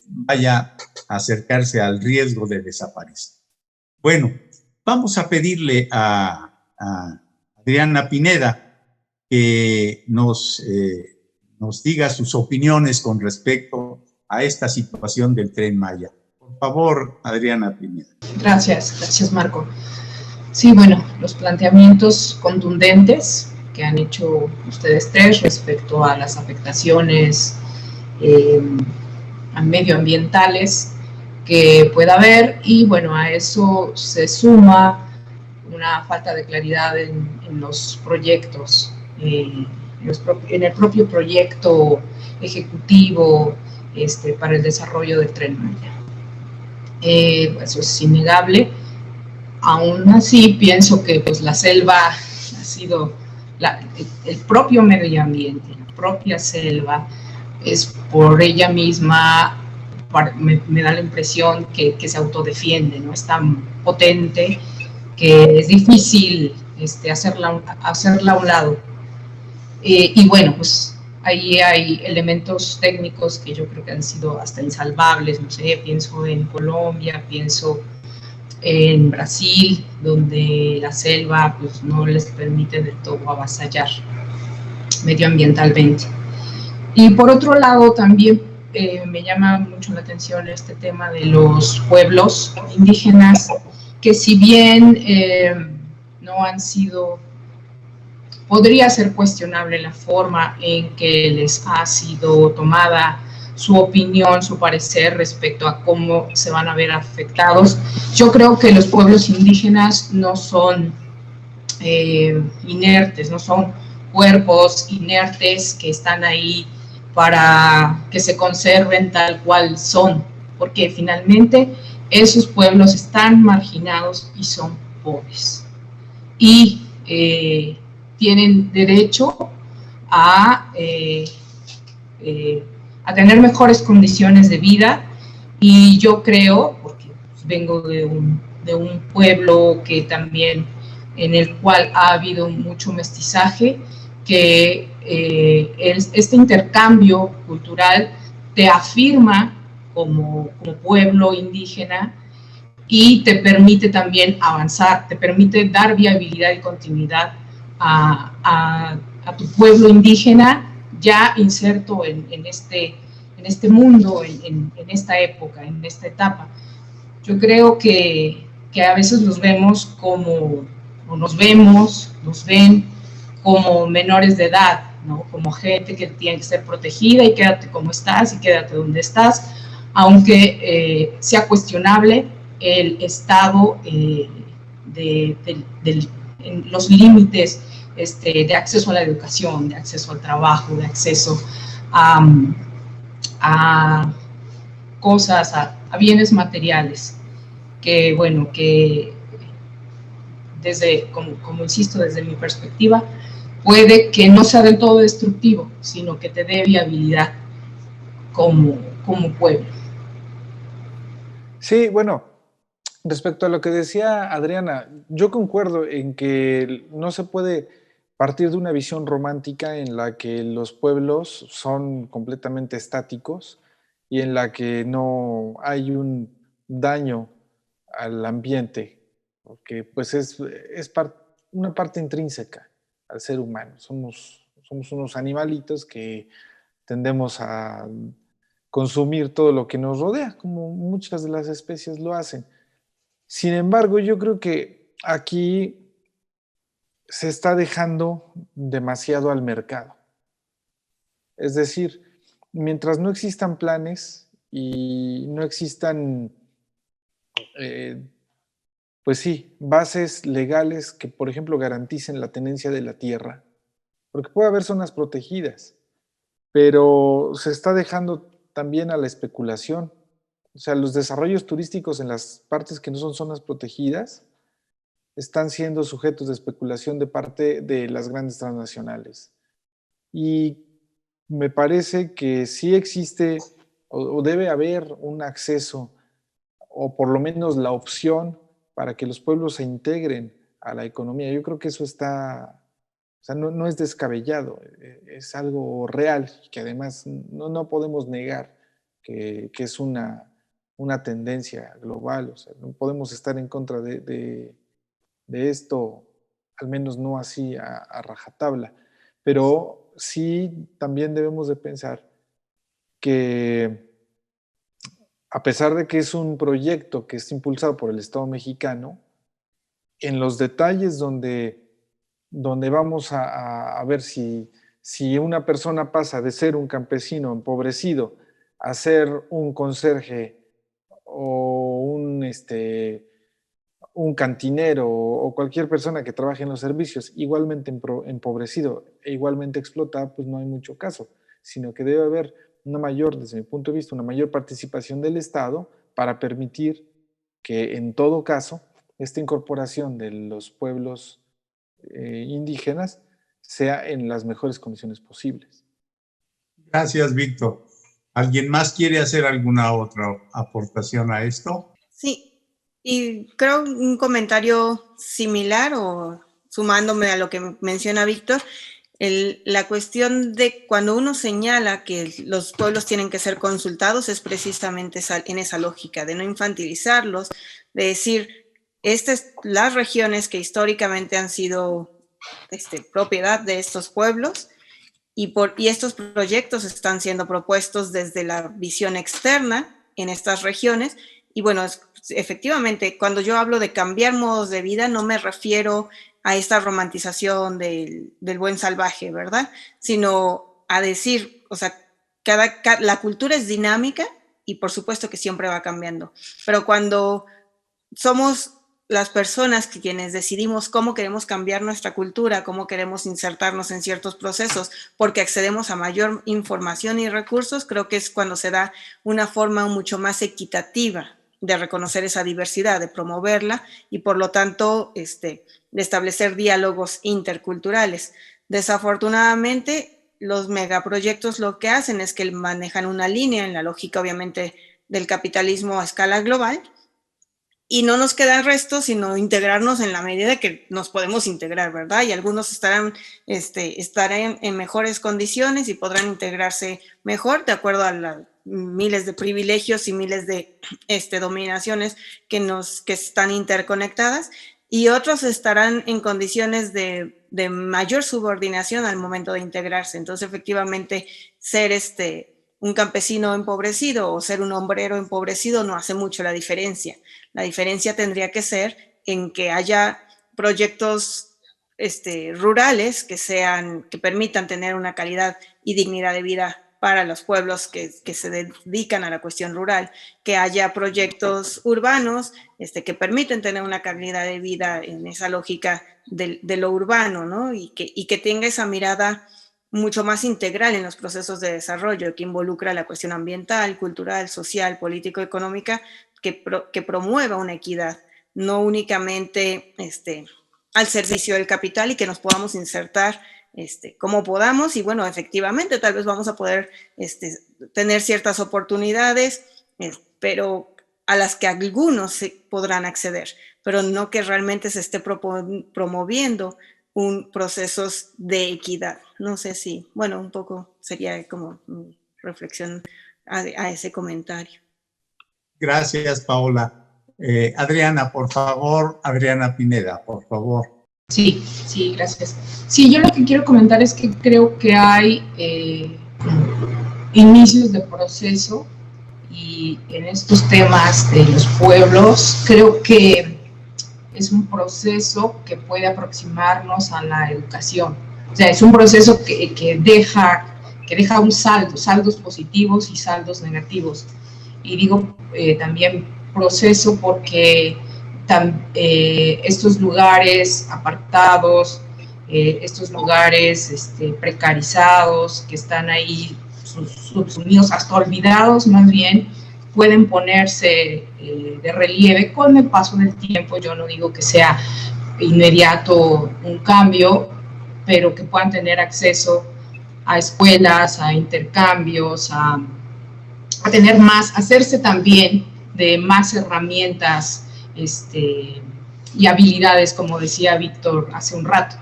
vaya a acercarse al riesgo de desaparecer. Bueno, vamos a pedirle a Adriana Pineda que nos diga sus opiniones con respecto a esta situación del Tren Maya. Por favor, Adriana Pineda. Gracias, Marco. Sí, bueno, los planteamientos contundentes que han hecho ustedes tres respecto a las afectaciones medioambientales que pueda haber, y bueno, a eso se suma falta de claridad en los proyectos, en el propio proyecto ejecutivo para el desarrollo del Tren Maya. Eso es innegable. Aún así, pienso que pues, la selva ha sido el propio medio ambiente, la propia selva, es por ella misma, me da la impresión que se autodefiende, ¿no? Es tan potente que es difícil hacerla a un lado. Y bueno, pues ahí hay elementos técnicos que yo creo que han sido hasta insalvables, no sé, pienso en Colombia, pienso en Brasil, donde la selva pues, no les permite del todo avasallar medioambientalmente. Y por otro lado también me llama mucho la atención este tema de los pueblos indígenas, que si bien no han sido, podría ser cuestionable la forma en que les ha sido tomada su opinión, su parecer respecto a cómo se van a ver afectados. Yo creo que los pueblos indígenas no son inertes, no son cuerpos inertes que están ahí para que se conserven tal cual son, porque finalmente esos pueblos están marginados y son pobres. Y tienen derecho a tener mejores condiciones de vida, y yo creo, porque vengo de un pueblo que también, en el cual ha habido mucho mestizaje, que este intercambio cultural te afirma como pueblo indígena y te permite también avanzar, te permite dar viabilidad y continuidad a tu pueblo indígena ya inserto en este mundo, en esta época, en esta etapa. Yo creo que a veces nos vemos nos ven como menores de edad, ¿no? Como gente que tiene que ser protegida y quédate como estás y quédate donde estás, aunque sea cuestionable el estado en los límites de acceso a la educación, de acceso al trabajo, de acceso a cosas, a bienes materiales, que bueno, que como insisto, desde mi perspectiva, puede que no sea del todo destructivo, sino que te dé viabilidad como pueblo. Sí, bueno, respecto a lo que decía Adriana, yo concuerdo en que no se puede partir de una visión romántica en la que los pueblos son completamente estáticos y en la que no hay un daño al ambiente, porque pues es una parte intrínseca al ser humano. Somos unos animalitos que tendemos a consumir todo lo que nos rodea, como muchas de las especies lo hacen. Sin embargo, yo creo que aquí se está dejando demasiado al mercado. Es decir, mientras no existan planes y no existan, pues sí, bases legales que, por ejemplo, garanticen la tenencia de la tierra, porque puede haber zonas protegidas, pero se está dejando también a la especulación. O sea, los desarrollos turísticos en las partes que no son zonas protegidas están siendo sujetos de especulación de parte de las grandes transnacionales. Y me parece que sí existe o debe haber un acceso, o por lo menos la opción, para que los pueblos se integren a la economía. Yo creo que eso está, o sea, no es descabellado, es algo real, que además no podemos negar que es una tendencia global. O sea, no podemos estar en contra de esto, al menos no así a rajatabla, pero sí también debemos de pensar que, a pesar de que es un proyecto que es impulsado por el Estado mexicano, en los detalles donde vamos a ver si una persona pasa de ser un campesino empobrecido a ser un conserje o un cantinero o cualquier persona que trabaje en los servicios igualmente empobrecido e igualmente explotado, pues no hay mucho caso, sino que debe haber una mayor, desde mi punto de vista, una mayor participación del Estado para permitir que, en todo caso, esta incorporación de los pueblos indígenas sea en las mejores condiciones posibles. Gracias, Víctor. ¿Alguien más quiere hacer alguna otra aportación a esto? Sí, y creo un comentario similar o sumándome a lo que menciona Víctor, la cuestión de cuando uno señala que los pueblos tienen que ser consultados es precisamente en esa lógica de no infantilizarlos, de decir, las regiones que históricamente han sido propiedad de estos pueblos y estos proyectos están siendo propuestos desde la visión externa en estas regiones. Y bueno, efectivamente, cuando yo hablo de cambiar modos de vida, no me refiero a esta romantización del buen salvaje, ¿verdad? Sino a decir, o sea, la cultura es dinámica y por supuesto que siempre va cambiando. Pero cuando somos las personas quienes decidimos cómo queremos cambiar nuestra cultura, cómo queremos insertarnos en ciertos procesos, porque accedemos a mayor información y recursos, creo que es cuando se da una forma mucho más equitativa de reconocer esa diversidad, de promoverla y por lo tanto de establecer diálogos interculturales. Desafortunadamente, los megaproyectos lo que hacen es que manejan una línea en la lógica obviamente del capitalismo a escala global y no nos queda el resto sino integrarnos en la medida que nos podemos integrar, ¿verdad? Y algunos estarán en mejores condiciones y podrán integrarse mejor de acuerdo a las miles de privilegios y miles de dominaciones que están interconectadas, y otros estarán en condiciones de mayor subordinación al momento de integrarse. Entonces, efectivamente, ser un campesino empobrecido o ser un obrero empobrecido no hace mucho la diferencia. La diferencia tendría que ser en que haya proyectos rurales que permitan tener una calidad y dignidad de vida para los pueblos que se dedican a la cuestión rural, que haya proyectos urbanos que permiten tener una calidad de vida en esa lógica de lo urbano, ¿no? Y que tenga esa mirada mucho más integral en los procesos de desarrollo, que involucra la cuestión ambiental, cultural, social, político-económica, que promueva una equidad, no únicamente al servicio del capital, y que nos podamos insertar como podamos, y bueno, efectivamente tal vez vamos a poder tener ciertas oportunidades, pero a las que algunos podrán acceder, pero no que realmente se esté promoviendo procesos de equidad. No sé si, bueno, un poco sería como reflexión a ese comentario. Gracias, Paola. Adriana, por favor, Adriana Pineda, por favor. Sí, gracias. Sí, yo lo que quiero comentar es que creo que hay inicios de proceso, y en estos temas de los pueblos creo que es un proceso que puede aproximarnos a la educación. O sea, es un proceso que deja un saldo, saldos positivos y saldos negativos. Y digo también proceso porque estos lugares apartados, estos lugares precarizados que están ahí subsumidos, hasta olvidados más bien, pueden ponerse de relieve con el paso del tiempo. Yo no digo que sea inmediato un cambio, pero que puedan tener acceso a escuelas, a intercambios, a tener más, hacerse también de más herramientas y habilidades, como decía Víctor hace un rato.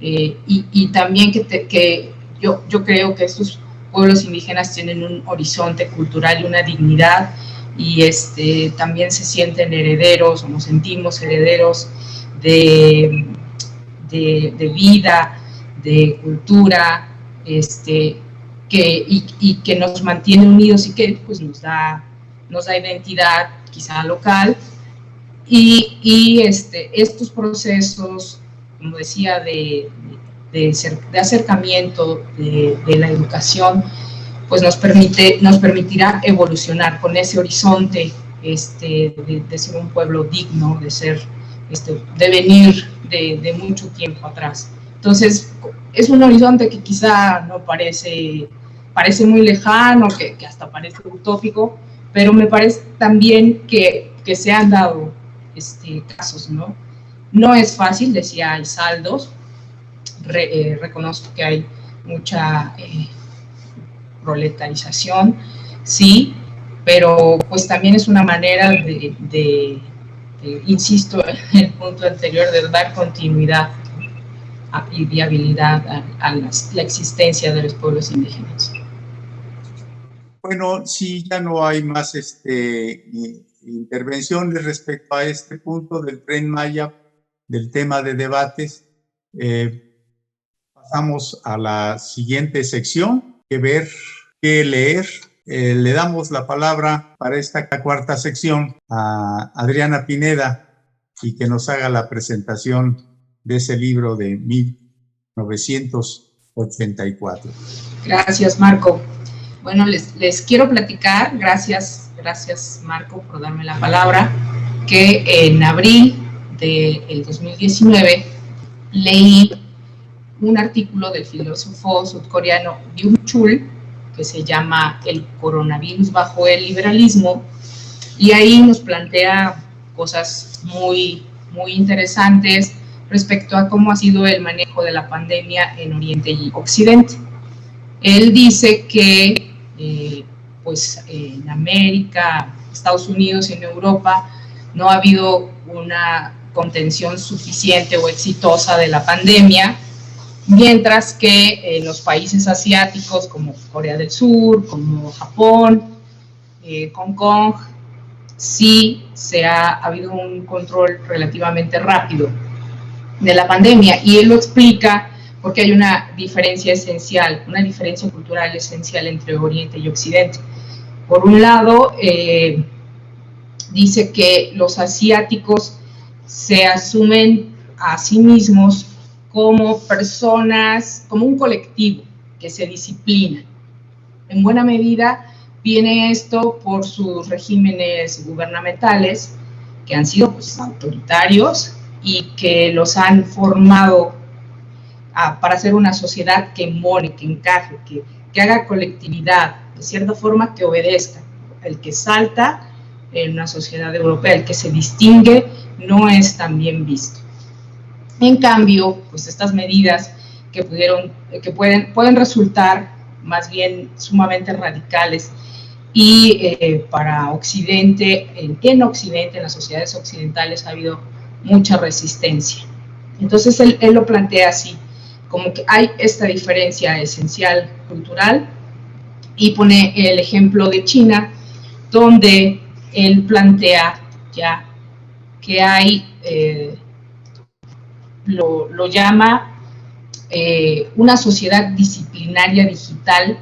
Y también que yo creo que estos pueblos indígenas tienen un horizonte cultural y una dignidad, y también se sienten herederos, o nos sentimos herederos de vida, de cultura, que nos mantiene unidos y que pues nos da identidad quizá local, y estos procesos, como decía, de acercamiento de la educación, pues nos permitirá evolucionar con ese horizonte de ser un pueblo digno, de venir de mucho tiempo atrás. Entonces, es un horizonte que quizá no parece muy lejano, que hasta parece utópico, pero me parece también que se han dado casos, ¿no? No es fácil, decía, hay saldos, reconozco que hay mucha proletarización, sí, pero pues también es una manera de insisto en el punto anterior, de dar continuidad y viabilidad a la existencia de los pueblos indígenas. Bueno, sí, ya no hay más intervenciones respecto a este punto del Tren Maya, del tema de debates. Pasamos a la siguiente sección, que ver, que leer. Le damos la palabra para esta cuarta sección a Adriana Pineda y que nos haga la presentación de ese libro de 1984. Gracias, Marco. Bueno, les quiero platicar, gracias Marco por darme la palabra, que en abril del 2019 leí un artículo del filósofo sudcoreano Byung-Chul que se llama El coronavirus bajo el liberalismo, y ahí nos plantea cosas muy, muy interesantes respecto a cómo ha sido el manejo de la pandemia en Oriente y Occidente. Él dice que pues en América, Estados Unidos y en Europa no ha habido una contención suficiente o exitosa de la pandemia, mientras que en los países asiáticos como Corea del Sur, como Japón, Hong Kong, sí ha habido un control relativamente rápido de la pandemia, y él lo explica porque hay una diferencia esencial, una diferencia cultural esencial entre Oriente y Occidente. Por un lado, dice que los asiáticos se asumen a sí mismos como personas, como un colectivo que se disciplina. En buena medida viene esto por sus regímenes gubernamentales, que han sido pues autoritarios y que los han formado para ser una sociedad que embone, que encaje, que haga colectividad, de cierta forma que obedezca. El que salta en una sociedad europea, el que se distingue, no es tan bien visto. En cambio, pues estas medidas que pueden resultar más bien sumamente radicales, y para Occidente, en Occidente, en las sociedades occidentales ha habido mucha resistencia. Entonces él lo plantea así, como que hay esta diferencia esencial cultural, y pone el ejemplo de China, donde él plantea ya que hay, lo llama una sociedad disciplinaria digital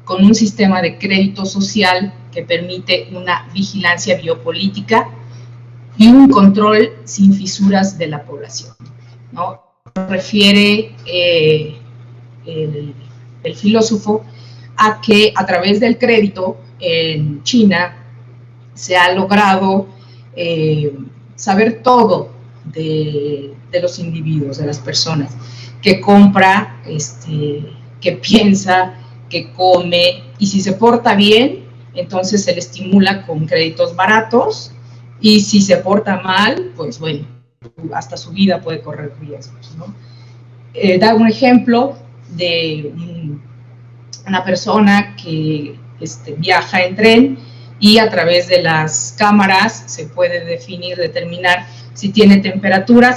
con un sistema de crédito social que permite una vigilancia biopolítica y un control sin fisuras de la población, ¿no? Refiere el filósofo a que a través del crédito en China se ha logrado saber todo de los individuos, de las personas, que compra, que piensa, que come, y si se porta bien, entonces se le estimula con créditos baratos, y si se porta mal, pues bueno, hasta su vida puede correr riesgos, ¿no? Da un ejemplo de una persona que viaja en tren, y a través de las cámaras se puede determinar si tiene temperatura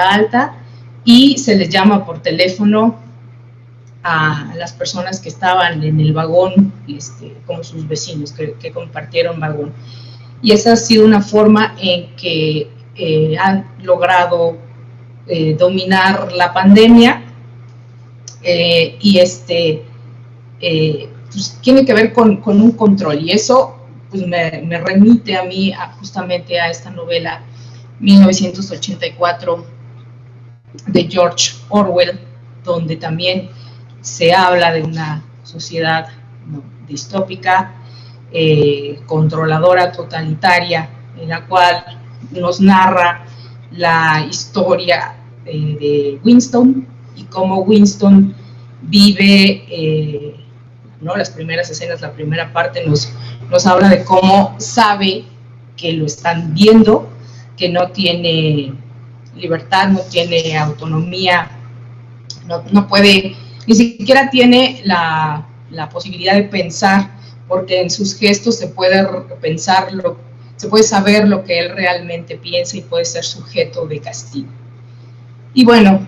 alta, y se les llama por teléfono a las personas que estaban en el vagón, como sus vecinos que compartieron vagón. Y esa ha sido una forma en que han logrado dominar la pandemia, y pues tiene que ver con un control, y eso pues me remite a mí justamente a esta novela 1984 de George Orwell, donde también se habla de una sociedad, ¿no?, distópica, controladora, totalitaria, en la cual nos narra la historia de Winston, y cómo Winston vive, ¿no? Las primeras escenas, la primera parte nos habla de cómo sabe que lo están viendo, que no tiene libertad, no tiene autonomía, no puede, ni siquiera tiene la posibilidad de pensar, porque en sus gestos se puede se puede saber lo que él realmente piensa, y puede ser sujeto de castigo. Y bueno,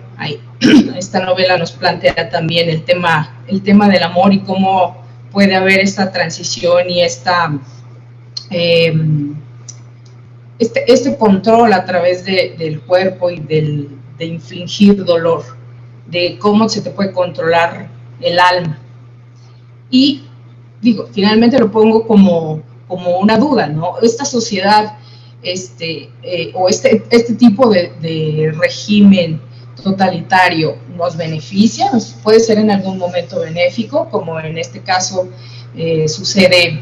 esta novela nos plantea también el tema del amor, y cómo puede haber esta transición y este control a través del cuerpo y de infligir dolor, de cómo se te puede controlar el alma. Y digo, finalmente lo pongo como una duda, ¿no? Esta sociedad, o este tipo de régimen totalitario, ¿nos beneficia? ¿Nos puede ser en algún momento benéfico, como en este caso sucede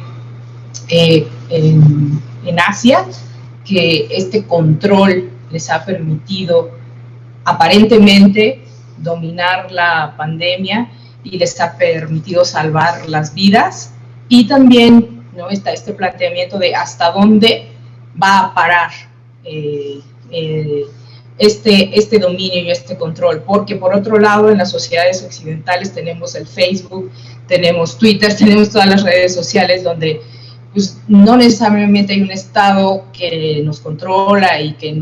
en Asia, que este control les ha permitido aparentemente dominar la pandemia y les ha permitido salvar las vidas? Y también, ¿no?, está este planteamiento de hasta dónde va a parar este dominio y este control, porque por otro lado en las sociedades occidentales tenemos el Facebook, tenemos Twitter, tenemos todas las redes sociales donde pues no necesariamente hay un Estado que nos controla y que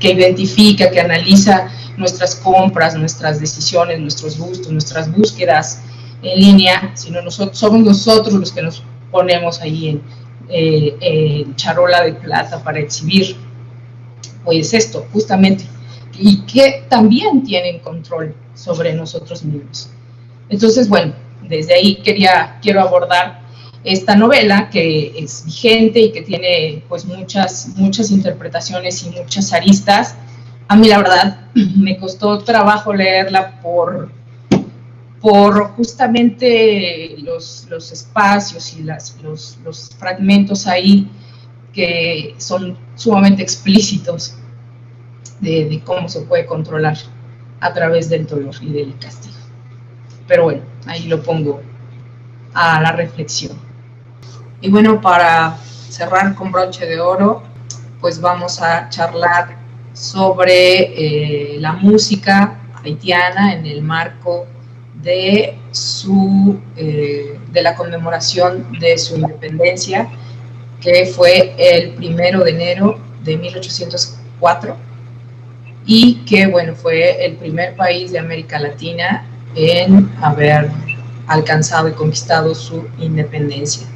que identifica, que analiza nuestras compras, nuestras decisiones, nuestros gustos, nuestras búsquedas en línea, sino somos nosotros los que nos ponemos ahí en charola de plata para exhibir pues esto, justamente, y que también tienen control sobre nosotros mismos. Entonces, bueno, desde ahí quiero abordar esta novela, que es vigente y que tiene pues muchas interpretaciones y muchas aristas. A mí la verdad me costó trabajo leerla por justamente los espacios y los fragmentos ahí que son sumamente explícitos de cómo se puede controlar a través del dolor y del castigo. Pero bueno, ahí lo pongo a la reflexión. Y bueno, para cerrar con broche de oro, pues vamos a charlar sobre la música haitiana en el marco de la conmemoración de su independencia, que fue el 1 de enero de 1804, y que, bueno, fue el primer país de América Latina en haber alcanzado y conquistado su independencia.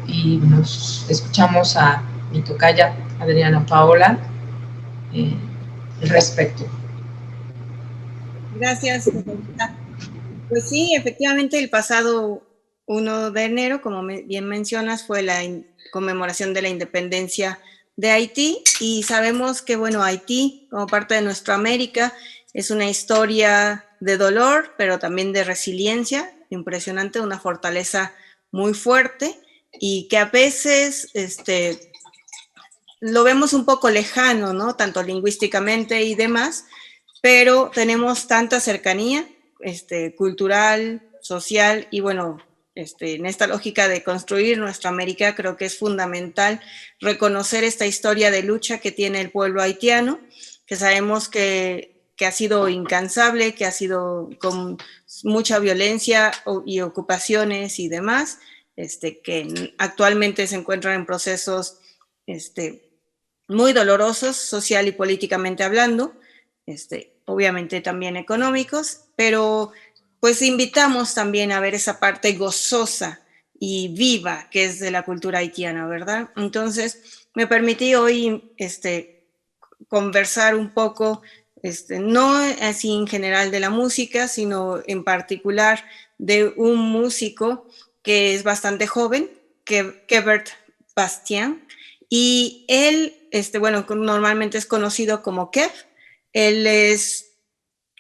Y nos escuchamos a mi tocaya Adriana Paola al respecto. Gracias. Pues sí, efectivamente el pasado 1 de enero, como bien mencionas, fue la conmemoración de la independencia de Haití, y sabemos que, bueno, Haití, como parte de nuestra América, es una historia de dolor, pero también de resiliencia, impresionante, una fortaleza muy fuerte y que a veces lo vemos un poco lejano, ¿no? Tanto lingüísticamente y demás, pero tenemos tanta cercanía cultural, social y bueno, en esta lógica de construir nuestra América creo que es fundamental reconocer esta historia de lucha que tiene el pueblo haitiano, que sabemos que ha sido incansable, que ha sido con mucha violencia y ocupaciones y demás, que actualmente se encuentran en procesos muy dolorosos social y políticamente hablando, obviamente también económicos, pero pues invitamos también a ver esa parte gozosa y viva que es de la cultura haitiana, ¿verdad? Entonces, me permití hoy conversar un poco, no así en general de la música, sino en particular de un músico que es bastante joven, Kebert Bastien, y él, bueno, normalmente es conocido como Kev. Él es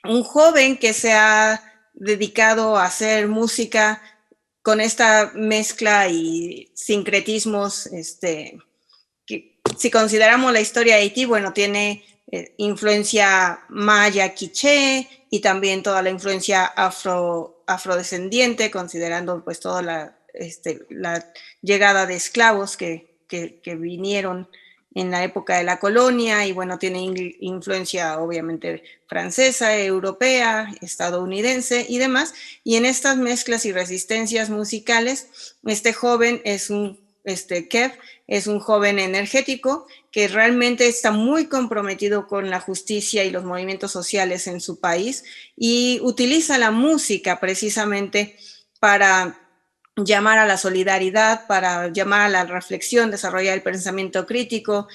un joven que se ha dedicado a hacer música con esta mezcla y sincretismos, que si consideramos la historia de Haití, bueno, tiene influencia maya quiché y también toda la influencia afrodescendiente, considerando pues toda la llegada de esclavos que vinieron en la época de la colonia y bueno, tiene influencia obviamente francesa, europea, estadounidense y demás. Y en estas mezclas y resistencias musicales, este joven es Kev es un joven energético que realmente está muy comprometido con la justicia y los movimientos sociales en su país y utiliza la música precisamente para llamar a la solidaridad, para llamar a la reflexión, desarrollar el pensamiento crítico.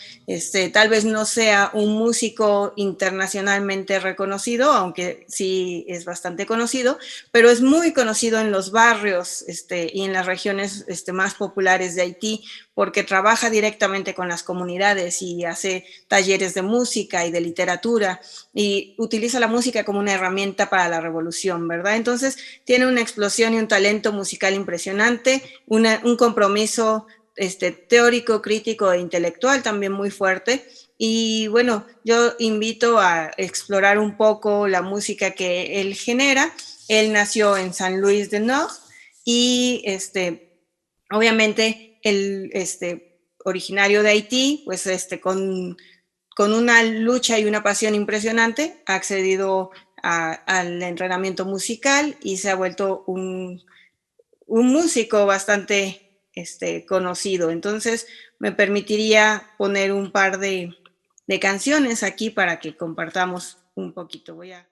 Tal vez no sea un músico internacionalmente reconocido, aunque sí es bastante conocido, pero es muy conocido en los barrios y en las regiones más populares de Haití, porque trabaja directamente con las comunidades y hace talleres de música y de literatura y utiliza la música como una herramienta para la revolución, ¿verdad? Entonces tiene una explosión y un talento musical impresionante, un compromiso teórico, crítico e intelectual también muy fuerte. Y bueno, yo invito a explorar un poco la música que él genera. Él nació en San Luis de Nord y obviamente el originario de Haití, pues con una lucha y una pasión impresionante, ha accedido al entrenamiento musical y se ha vuelto un músico bastante conocido. Entonces, me permitiría poner un par de canciones aquí para que compartamos un poquito. Voy a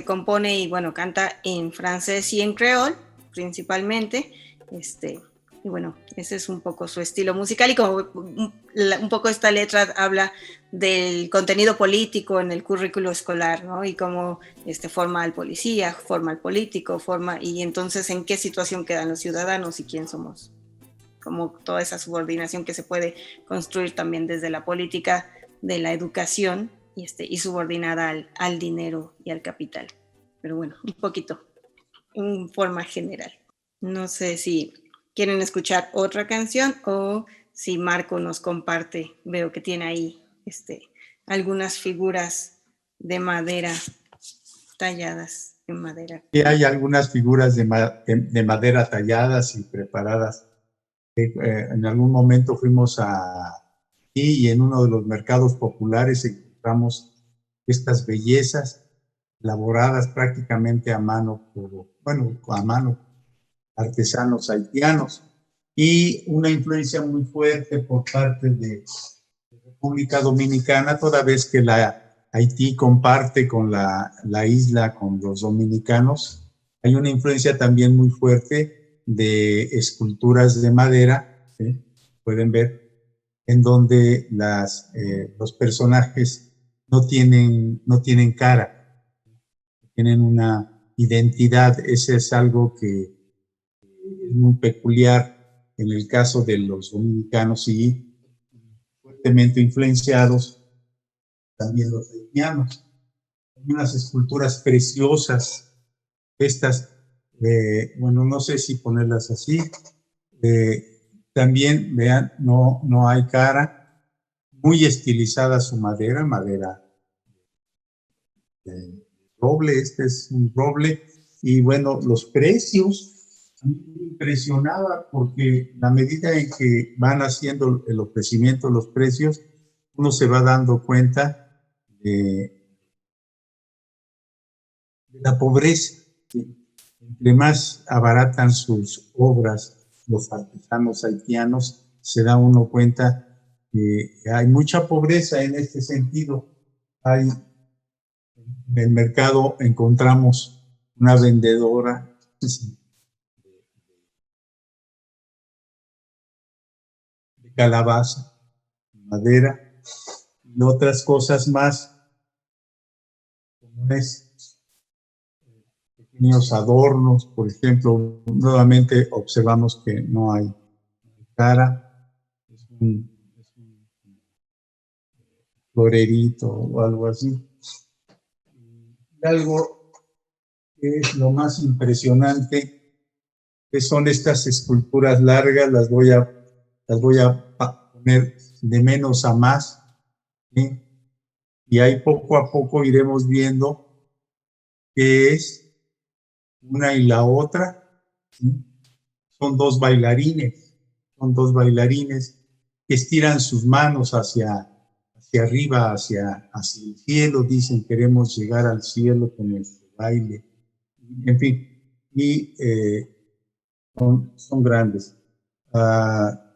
compone y bueno, canta en francés y en creol principalmente, y bueno, ese es un poco su estilo musical, y como un poco esta letra habla del contenido político en el currículo escolar, ¿no? Y cómo forma al policía, forma al político, y entonces en qué situación quedan los ciudadanos y quién somos, como toda esa subordinación que se puede construir también desde la política de la educación y subordinada al dinero y al capital. Pero bueno, un poquito en forma general. No sé si quieren escuchar otra canción o si Marco nos comparte, veo que tiene ahí algunas figuras de madera talladas en madera. Y hay algunas figuras de madera talladas y preparadas. En algún momento fuimos y en uno de los mercados populares encontramos estas bellezas elaboradas prácticamente a mano, artesanos haitianos, y una influencia muy fuerte por parte de República Dominicana, toda vez que Haití comparte con la isla, con los dominicanos. Hay una influencia también muy fuerte de esculturas de madera, ¿sí? Pueden ver, en donde los personajes no tienen cara, tienen una identidad. Ese es algo que es muy peculiar en el caso de los dominicanos y fuertemente influenciados también los haitianos. Hay unas esculturas preciosas, estas, no sé si ponerlas así. También, vean, no hay cara, muy estilizada su madera de roble, este es un roble, y bueno, los precios, a mí me impresionaba porque a medida en que van haciendo el ofrecimiento, los precios, uno se va dando cuenta de la pobreza. ¿Sí? Entre más abaratan sus obras los artesanos haitianos, se da uno cuenta que hay mucha pobreza en este sentido. En el mercado encontramos una vendedora de calabaza, madera y otras cosas más, como pequeños adornos, por ejemplo. Nuevamente observamos que no hay cara, es un florerito o algo así. Y algo que es lo más impresionante, que son estas esculturas largas, las voy a poner de menos a más, ¿sí? Y ahí poco a poco iremos viendo qué es una y la otra, ¿sí? Son dos bailarines que estiran sus manos hacia arriba, hacia el cielo, dicen queremos llegar al cielo con nuestro baile, en fin, y son grandes.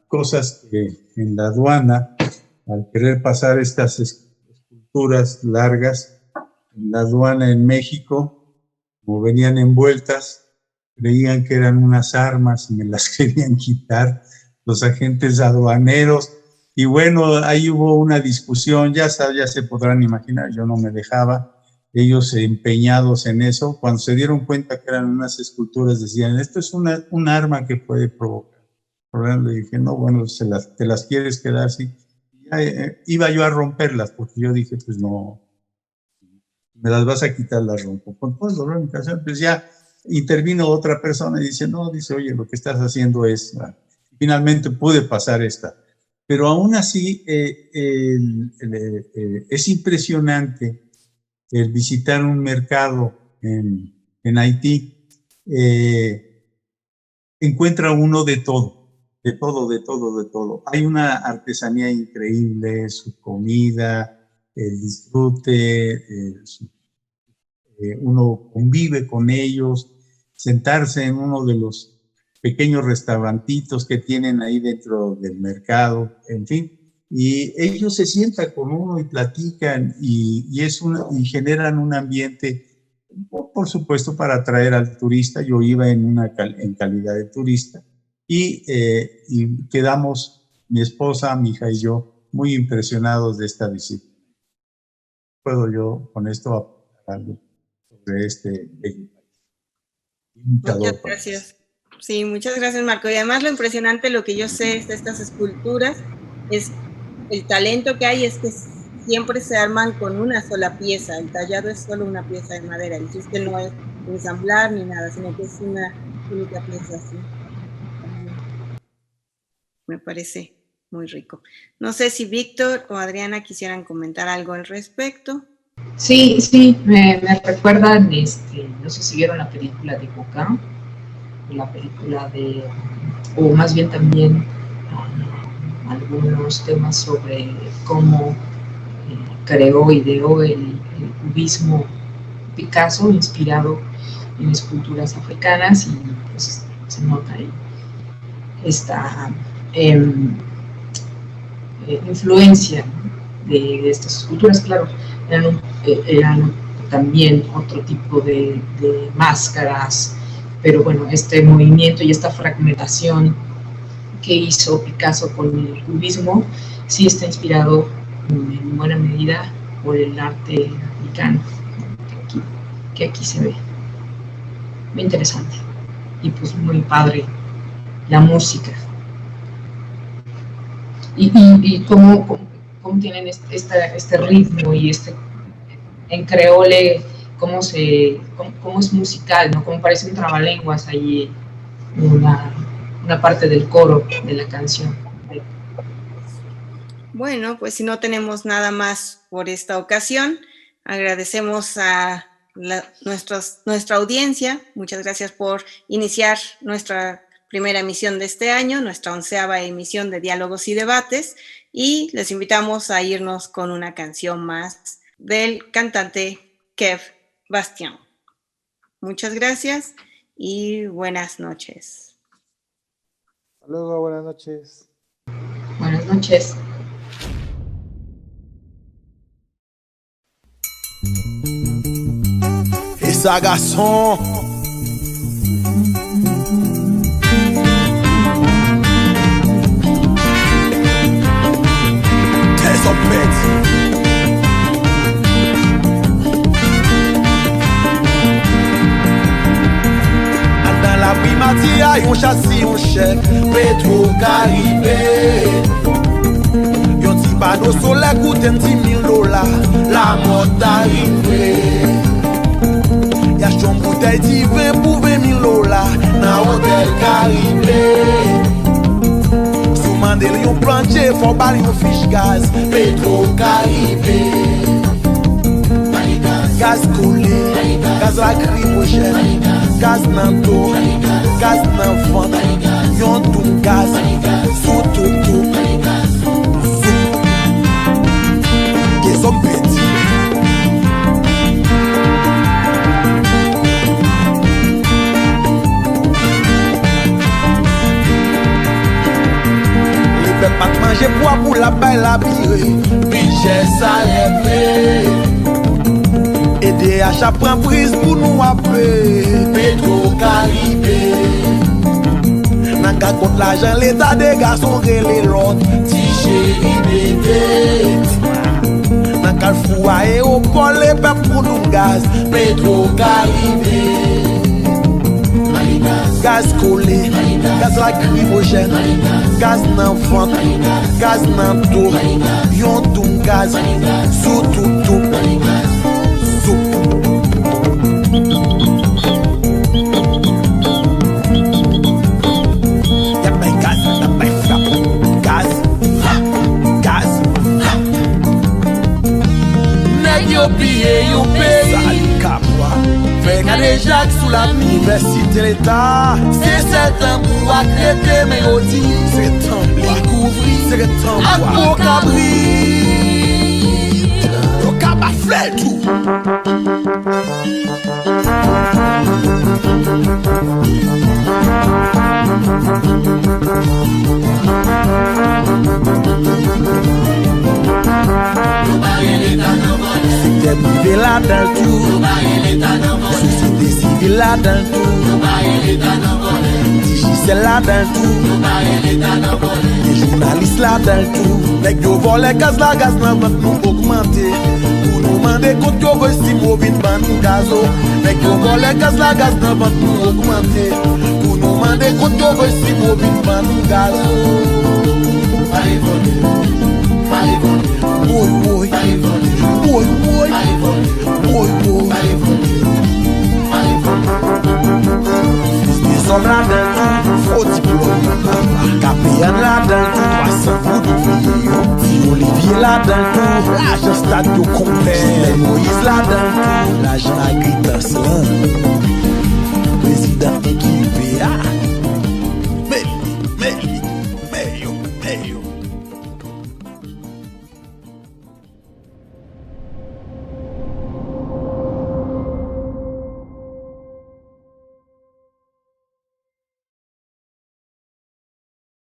Cosas que en la aduana, al querer pasar estas esculturas largas, en la aduana en México, como venían envueltas, creían que eran unas armas y me las querían quitar los agentes aduaneros. Y bueno, ahí hubo una discusión, ya se podrán imaginar, yo no me dejaba, ellos empeñados en eso. Cuando se dieron cuenta que eran unas esculturas, decían, esto es un arma que puede provocar. Le dije, no, bueno, te las quieres quedar así. Iba yo a romperlas, porque yo dije, pues no, me las vas a quitar, las rompo. Con todo el dolor en mi corazón, pues ya intervino otra persona y dice, no, dice, oye, lo que estás haciendo es... Finalmente pude pasar esta. Pero aún así es impresionante el visitar un mercado en Haití. Encuentra uno de todo. Hay una artesanía increíble, su comida, el disfrute, uno convive con ellos, sentarse en uno de los pequeños restaurantitos que tienen ahí dentro del mercado, en fin, y ellos se sientan con uno y platican y generan un ambiente por supuesto, para atraer al turista. Yo iba en calidad de turista y quedamos, mi esposa, mi hija y yo, muy impresionados de esta visita. ¿Puedo yo con esto aportar algo sobre este bello país? Muchas gracias. Sí, muchas gracias, Marco. Y además lo impresionante, lo que yo sé de estas esculturas, es el talento que hay, es que siempre se arman con una sola pieza. El tallado es solo una pieza de madera. El chiste no es ensamblar ni nada, sino que es una única pieza así. Me parece muy rico. No sé si Víctor o Adriana quisieran comentar algo al respecto. Sí, me recuerdan, no sé si vieron la película de Gauguin, la película o más bien también algunos temas sobre cómo creó, ideó el cubismo Picasso, inspirado en esculturas africanas, y pues se nota ahí esta influencia de estas esculturas. Claro, eran también otro tipo de máscaras, pero bueno, este movimiento y esta fragmentación que hizo Picasso con el cubismo sí está inspirado en buena medida por el arte africano, que aquí se ve. Muy interesante. Y pues muy padre la música. Y cómo tienen este ritmo y en creole, cómo es musical, ¿no? Cómo parece un trabalenguas ahí, una parte del coro de la canción. Bueno, pues si no tenemos nada más por esta ocasión, agradecemos a nuestra audiencia. Muchas gracias por iniciar nuestra primera emisión de este año, nuestra 11ª emisión de Diálogos y Debates, y les invitamos a irnos con una canción más del cantante Kev Bastien. Muchas gracias y buenas noches. Hasta luego, buenas noches. Buenas noches. Essa garçom Tess up it. Dans la primatia, yon chassi, yon chèque Petro-Caribé. Yon ti panneau solaire coûte $10,000, la mort arrivée. Y'a une bouteille de vin pour $20,000 dans l'hôtel Caribé. Sous mandel yon plancher, faut bal yon fiche gaz, Petro-Caribé. Gaz collé, gaz lacrymogène, gaz nan dos, gaz nan ventre, yon tout gaz, sous tout. Qu'est-ce qu'on peut dire? Pas de manger bois pour la baille la virée. Budget ça levé. EDH prend prise pour nous appeler Petro-Caribé. N'a contre l'argent l'état des garçons relé l'autre. Ti chéri bébé. N'a qu'à fou aéroport les peuples pour nous gaz Petro-Caribé. Gaz collé, gaz lacrymogène, gaz nan ventre, gaz nan dos, yon tout gaz, sous tout. Y'a pas gaz, y'a pas frappe, gaz. Nèg yo pillé yon pays, salut Capwa. Fait garder Jacques sous l'université l'État. C'est certain pour accréter mélodie. C'est temps pour découvrir. C'est temps pour cabri. Au cabaflé tout. C'est privé là dans le tout. Pétionville là-dedans tout. Gisèle là-dedans tout. Les journalistes là-dedans tout. Nèg yo volé gaz la gaz nan vente nous augmenter. Pour nous demander compte yo si mo vinn ban nous gazo. Nèg yo volé gaz la gaz nan vente nous augmenter. Pour nous demander compte yo si mo vinn ban nous gazo. Boy boy, boy boy, boy boy. Des hommes là-dedans, faux diplôme. Capéen là-dedans, 300 coups de vie. Olivier là-dedans, l'argent stade de complet. Moïse là-dedans, l'argent agricole.